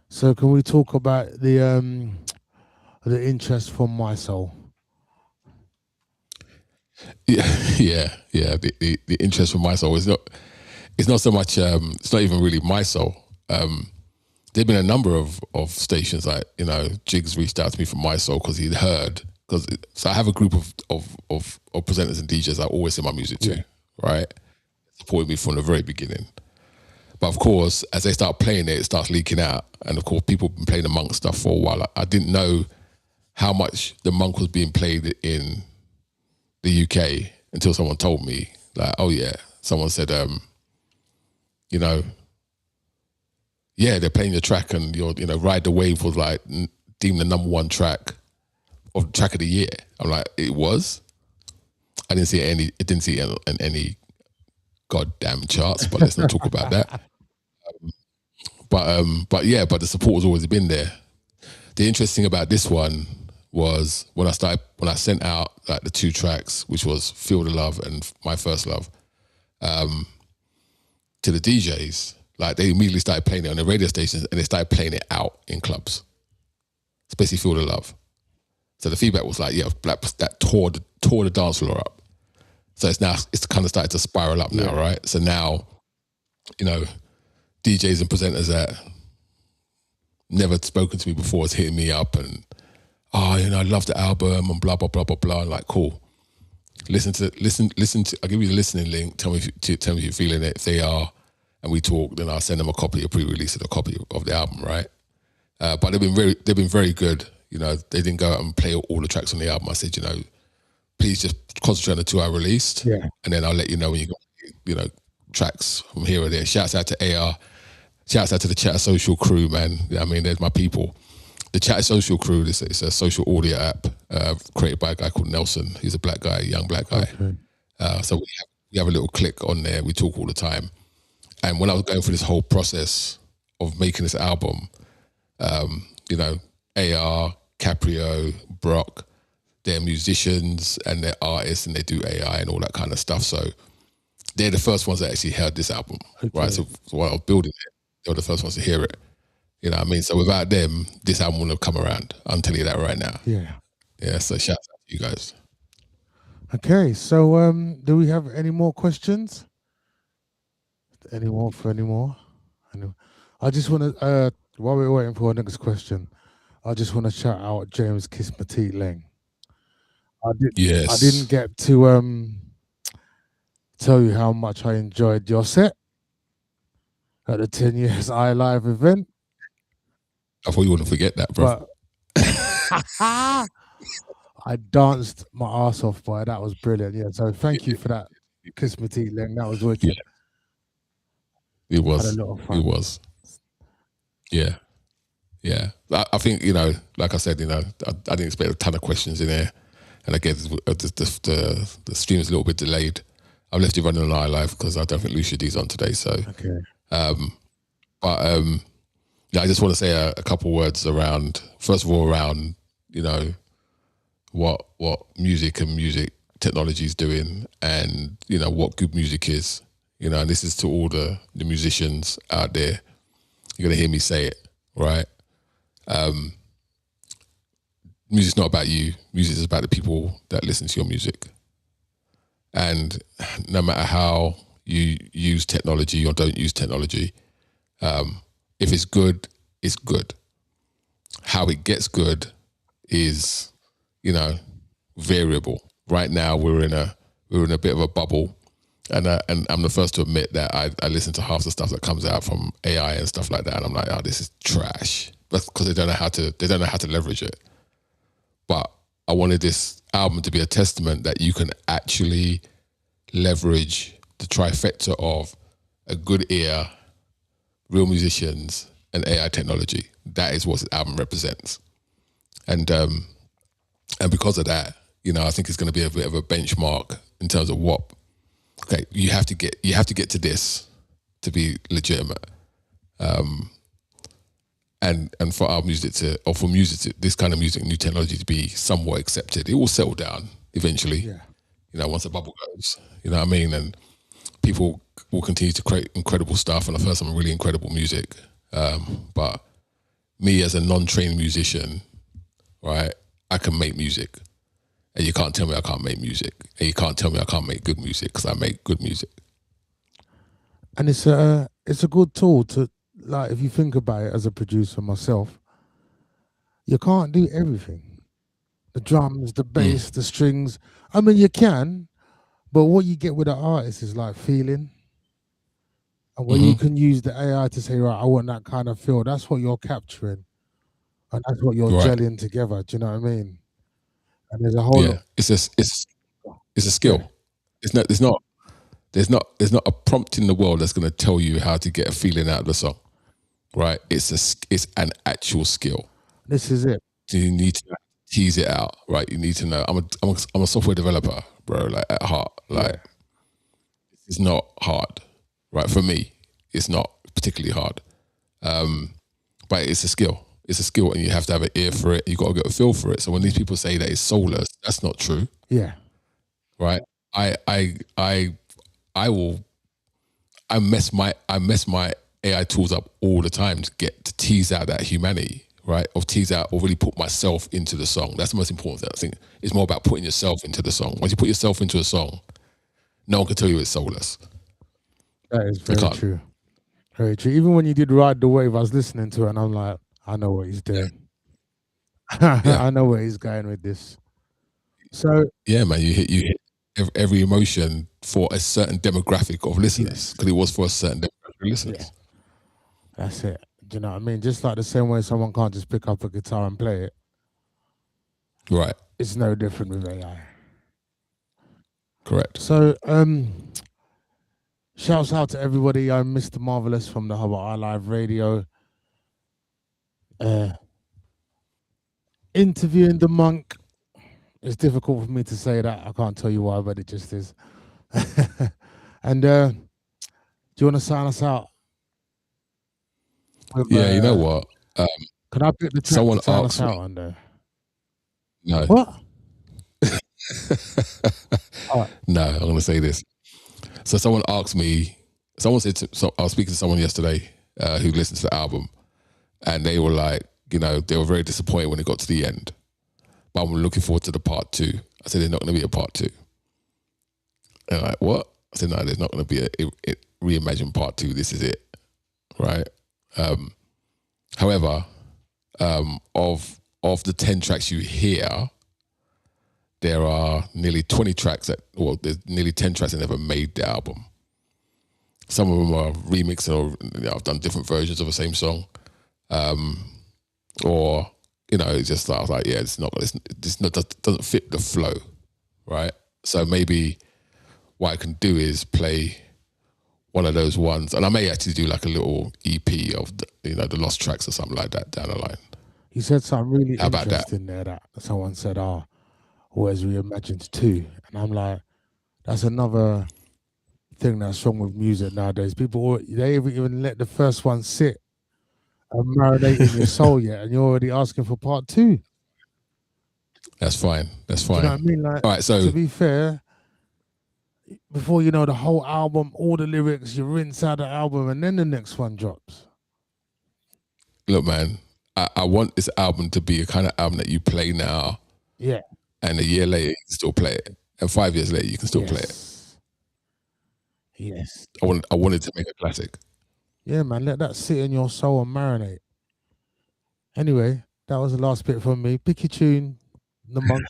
So can we talk about the interest from My Soul? Yeah. The interest from My Soul is not. It's not so much. It's not even really My Soul. There've been a number of stations, like, you know, Jigs reached out to me from My Soul because he'd heard so I have a group of presenters and DJs I always send my music to, right? Supported me from the very beginning. But of course, as they start playing it, it starts leaking out. And of course, people have been playing the Monk stuff for a while. I didn't know how much the Monk was being played in the UK until someone told me, like, oh yeah, someone said, you know, yeah, they're playing your track, and Ride the Wave was like deemed the #1 track of the year. I'm like, it was. I didn't see it in any goddamn charts, but let's not talk about that. But the support has always been there. The interesting about this one was when I sent out like the 2 tracks, which was Feel the Love and My First Love, to the DJs, like they immediately started playing it on the radio stations, and they started playing it out in clubs, especially Feel the Love. So the feedback was like, yeah, that tore the dance floor up. So it's kind of started to spiral up now, right? So now, DJs and presenters that never spoken to me before is hitting me up and, I love the album and blah, blah, blah, blah, blah. I'm like, cool. Listen to, I'll give you the listening link. Tell me if you're feeling it. If they are, and we talk, then I'll send them a pre-release of the copy of the album, right? But they've been very good. They didn't go out and play all the tracks on the album. I said, please just concentrate on the 2 I released, and then I'll let you know when you got, tracks from here or there. Shouts out to AR. Shouts out to the Chatter Social crew, man. I mean, there's my people. The Chatter Social crew, it's a social audio app created by a guy called Nelson. He's a black guy, young black guy. Okay. So we have a little click on there. We talk all the time. And when I was going through this whole process of making this album, AR, Caprio, Brock, they're musicians and they're artists and they do AI and all that kind of stuff. So they're the first ones that actually heard this album, right? So while I was building it, they were the first ones to hear it. You know what I mean? So without them, this album wouldn't have come around. I'm telling you that right now. Yeah. Yeah, so shout out to you guys. Okay, so do we have any more questions? Any more? I just want to, while we're waiting for our next question, I just want to shout out James Kismati Leng. I didn't get to tell you how much I enjoyed your set at the 10 years iLive event. I thought you wouldn't forget that, bro. I danced my ass off, boy. That was brilliant. Yeah, so thank you for that, Kismati Leng. That was wicked. Yeah. It was. Had a lot of fun. It was. Yeah. Yeah. I think, like I said, I didn't expect a ton of questions in there. And I guess the stream is a little bit delayed. I've left it running on iLive because I don't think Lucia D's on today. So, okay. I just want to say a couple words around, first of all, around, what music and music technology is doing and, what good music is, and this is to all the musicians out there. You're going to hear me say it, right? Music's not about you. Music is about the people that listen to your music. And no matter how you use technology or don't use technology, if it's good, it's good. How it gets good is, variable. Right now we're in a bit of a bubble, and I'm the first to admit that I listen to half the stuff that comes out from AI and stuff like that, and I'm like, oh, this is trash. That's because they don't know how to leverage it. But I wanted this album to be a testament that you can actually leverage the trifecta of a good ear, real musicians, and AI technology. That is what this album represents. And because of that, I think it's going to be a bit of a benchmark in terms of you have to get to this to be legitimate. And for our music this kind of music, new technology to be somewhat accepted, it will settle down eventually. Yeah. Once the bubble goes, you know what I mean? And people will continue to create incredible stuff. And I've heard some really incredible music. But me as a non-trained musician, right, I can make music. And you can't tell me I can't make music. And you can't tell me I can't make good music because I make good music. And it's a good tool to, like, if you think about it as a producer myself, you can't do everything. the drums, the bass, the strings. I mean, you can, but what you get with an artist is like feeling. And where you can use the AI to say, right, I want that kind of feel. That's what you're capturing. And that's what you're Right. gelling together. Do you know what I mean? And there's a whole Yeah, it's a skill. There's not a prompt in the world that's going to tell you how to get a feeling out of the song, right? It's an actual skill. This is it. So you need to tease it out, right? You need to know. I'm a software developer, bro. Like at heart, like it's not hard, right? For me, it's not particularly hard, but it's a skill. It's a skill, and you have to have an ear for it. You got to get a feel for it. So when these people say that it's soulless, that's not true, Yeah. right? I mess my AI tools up all the time to tease out that humanity, right? Or tease out or really put myself into the song. That's the most important thing. I think it's more about putting yourself into the song. Once you put yourself into a song, no one can tell you it's soulless. That is very true. Very true. Even when you did Ride the Wave, I was listening to it and I'm like, I know what he's doing. I know where he's going with this. So yeah, man, you hit every emotion for a certain demographic of listeners, because it was for a certain demographic of listeners. Yeah. That's it. Do you know what I mean? Just like the same way someone can't just pick up a guitar and play it. Right. It's no different with AI. Correct. So, shouts out to everybody. I'm Mr. Marvelous from the Hub at iLive Radio. Interviewing the monk. It's difficult for me to say that. I can't tell you why, but it just is. And do you want to sign us out? With, yeah, you know what? Can I pick the track someone to sign asked us out me. on there? No. What? No, I'm going to say this. So someone asked me, I was speaking to someone yesterday who listened to the album, and they were like, you know, they were very disappointed when it got to the end. But I'm looking forward to the part 2. I said, there's not going to be a part 2. And I'm like, what? I said, no, there's not going to be a reimagined part 2. This is it. Right? However, of the 10 tracks you hear, there are nearly 20 tracks there's nearly 10 tracks that never made the album. Some of them are remixed, or I've done different versions of the same song. Or, you know, it's just, I was like, yeah, doesn't fit the flow, right? So maybe what I can do is play one of those ones, and I may actually do like a little EP of the lost tracks or something like that down the line. You said something really How about interesting there that someone said, always reimagined 2. And I'm like, that's another thing that's wrong with music nowadays. People, they even let the first one sit and marinate in your soul yet, and you're already asking for part 2. That's fine. That's fine. Do you know what I mean? Like, all right, so to be fair, before you know the whole album, all the lyrics, you rinse out the album, and then the next one drops. Look, man, I want this album to be a kind of album that you play now. Yeah. And a year later, you can still play it. And 5 years later, you can still play it. Yes. I wanted to make a classic. Yeah, man, let that sit in your soul and marinate. Anyway, that was the last bit from me. Pick your tune, the monk.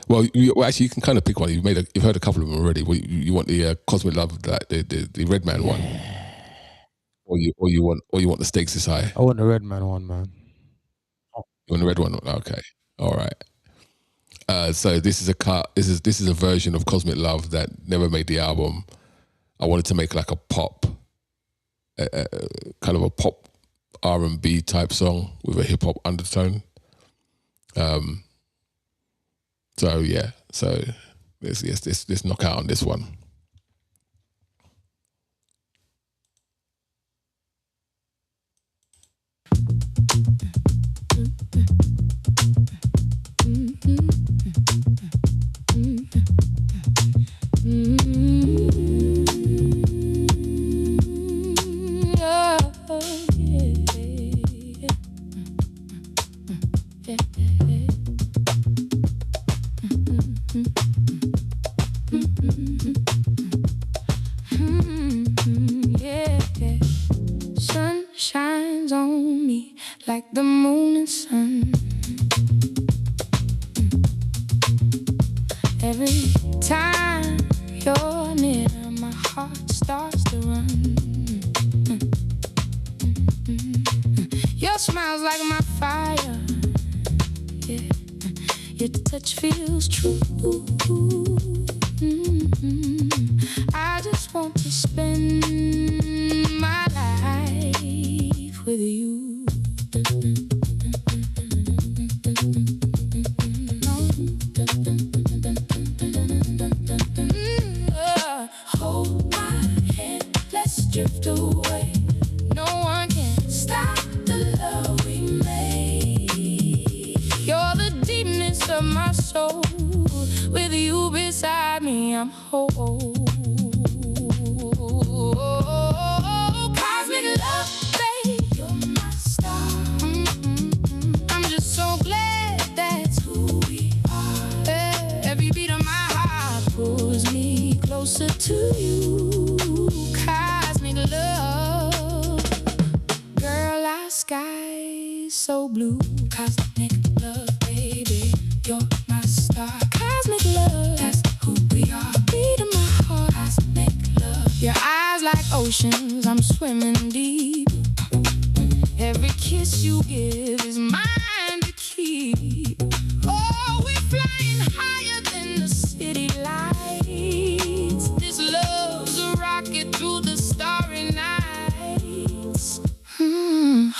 Well, actually, you can kind of pick one. You've heard a couple of them already. You want the Cosmic Love, the Redman one, or you want the Stakes Is High. I want the Redman one, man. You want the red one? Okay, all right. So this is a cut. This is a version of Cosmic Love that never made the album. I wanted to make like a pop, kind of a pop R&B type song with a hip hop undertone. So yeah, so let's knock out on this one. Sun shines on me like the moon and sun. Every time you're near, my heart starts to run. Your smile's like my fire. Yeah, your touch feels true. I just want to spend my life with you. Hold my hand, let's drift away. No one can stop the love we made. You're the deepness of my soul. With you beside me, I'm whole. Cosmic love, babe, you're my star. I'm just so glad that's who we are. Every beat of my heart pulls me closer to you. Cosmic love, girl, our sky's so blue. Cosmic love, baby, you're my star. Cosmic love, that's who we are. Beat of my heart, cosmic love. Your eyes like oceans, I'm swimming deep. Every kiss you give is mine to keep. Oh, we're flying higher than the city lights. This love's a rocket through the starry nights.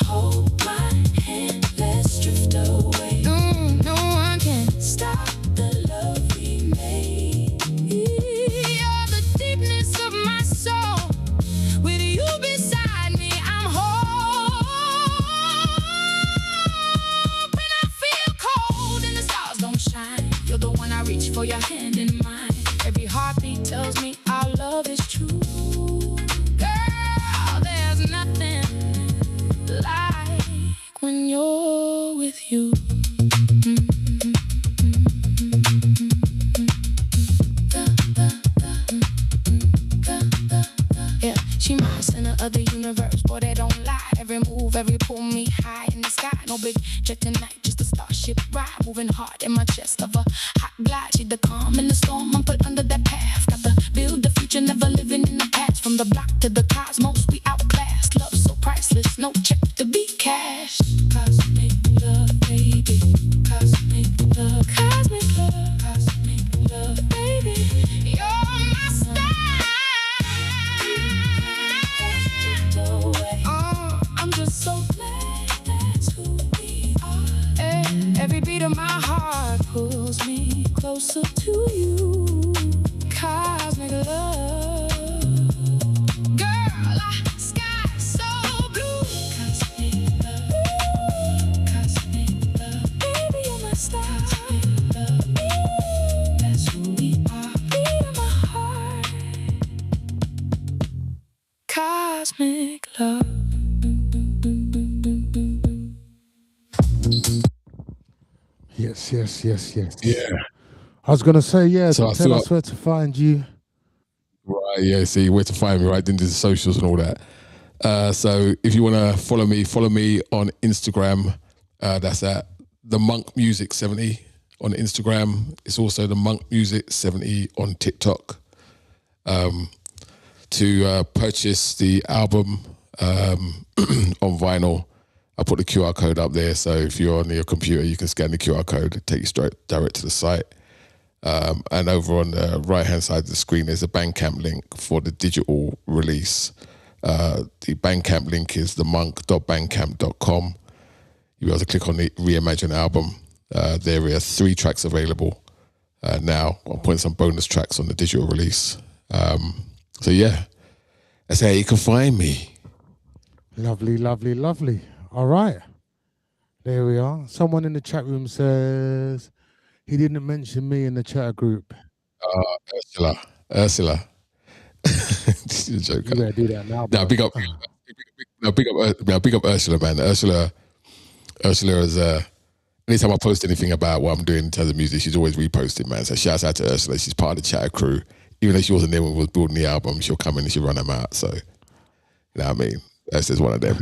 Hold my hand, let's drift away. No one can stop the love we made. You're the deepness of my soul. With you beside me, I'm whole. When I feel cold and the stars don't shine, you're the one I reach for, your hand in mine. Every heartbeat tells me our love is true. Girl, there's nothing like when you're with you. Yeah, she my center of the universe, boy, that don't lie. Every move, every pull me high in the sky. No big jet tonight, just a starship ride. Moving hard in my chest of a hot glide. She the calm in the storm, I'm put under that path. Got to build the future, never living in the past. From the block to the cosmos, we outclassed. Love so priceless, no check to be cashed. Cosmic love, baby. Cosmic love, cosmic love, cosmic love, baby. You're my star. Oh, I'm just so glad that's who we are. Every beat of my heart pulls me closer to you. Cosmic love, girl, our sky so blue. Cosmic love, baby, you're my star. Cosmic love, that's who we are. Beat of my heart, cosmic love. Yes. Yeah. I was gonna say, yeah. So I Tell thought- us where to find you. Right, yeah, see where to find me, right? Into the socials and all that. So if you want to follow me on Instagram. That's at the Monk Music 70 on Instagram. It's also the Monk Music 70 on TikTok. To purchase the album on vinyl, I put the QR code up there. So if you're on your computer, you can scan the QR code, take you straight direct to the site. And over on the right-hand side of the screen, there's a Bandcamp link for the digital release. The Bandcamp link is themonk.bandcamp.com. You'll be able to click on the Reimagine album. There are 3 tracks available now. I'm putting some bonus tracks on the digital release. So yeah, that's how you can find me. Lovely. All right. There we are. Someone in the chat room says he didn't mention me in the chat group. Ursula. This is a joke. You better do that now. No, big up Ursula, man. Ursula is anytime I post anything about what I'm doing in terms of music, she's always reposting, man. So shouts out to Ursula. She's part of the Chatter crew. Even though she wasn't there when we was building the album, she'll come in and she'll run them out. So, you know what I mean? That's just one of them.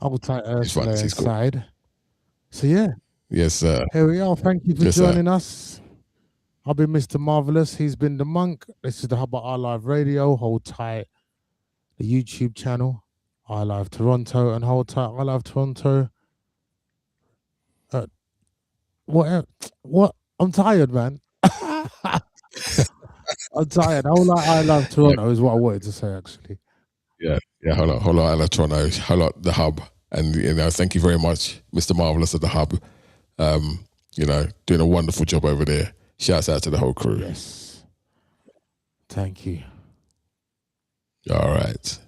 I will type Ursula fun, she's cool. inside. So yeah, Yes, sir. here we are. Thank you for Yes, sir. joining us. I've been Mr. Marvelous. He's been the Monk. This is the Hub at iLive Radio. Hold tight. The YouTube channel, iLive Toronto, and hold tight, iLive Toronto. What? I'm tired, man. I'm tired. Hold like iLive Toronto is what I wanted to say, actually. Yeah. Hold on, iLive Toronto. Hold on, the Hub, and thank you very much, Mr. Marvelous at the Hub. Doing a wonderful job over there. Shouts out to the whole crew. Yes. Thank you. All right.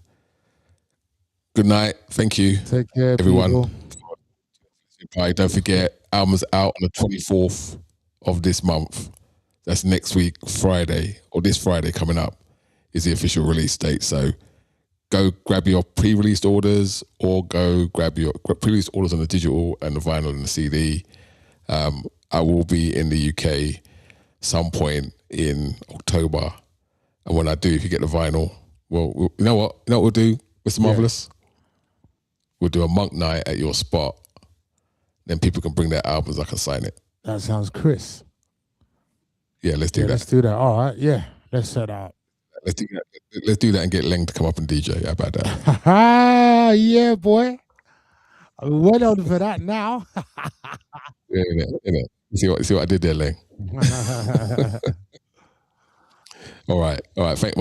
Good night. Thank you. Take care, everyone. People. Bye. Don't forget, album's out on the 24th of this month. That's next week, Friday, or this Friday coming up is the official release date. So go grab your pre-released orders, or go grab your pre-released orders on the digital and the vinyl and the CD. I will be in the UK some point in October. And when I do, if you get the vinyl, well, you know what we'll do, Mr. Marvelous? Yeah. We'll do a Monk night at your spot. Then people can bring their albums, I can sign it. That sounds Chris. Yeah, let's do that. Let's do that. All right, yeah. Let's set out. Let's do that and get Leng to come up and DJ. How about that? Yeah, boy. I'm well on for that now. Yeah, innit. See what I did there, Leng? All right.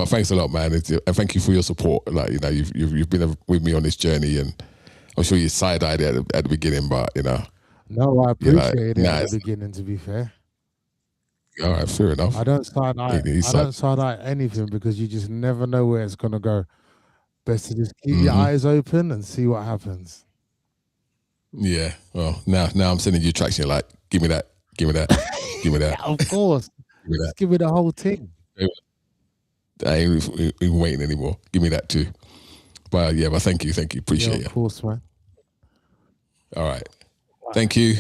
Thanks a lot, man. And thank you for your support. Like, you've been with me on this journey, and I'm sure you side-eyed it at the beginning, but No, I appreciate it at the beginning, to be fair. All right, fair enough. I don't side-eye anything, because you just never know where it's gonna go. Best to just keep your eyes open and see what happens. Yeah. Well, now I'm sending you tracks. You're like, give me that, give me that, give me that. Of course. Just give me the whole thing. I ain't even waiting anymore. Give me that too. But thank you. Appreciate it. Of course, man. All right. Thank you.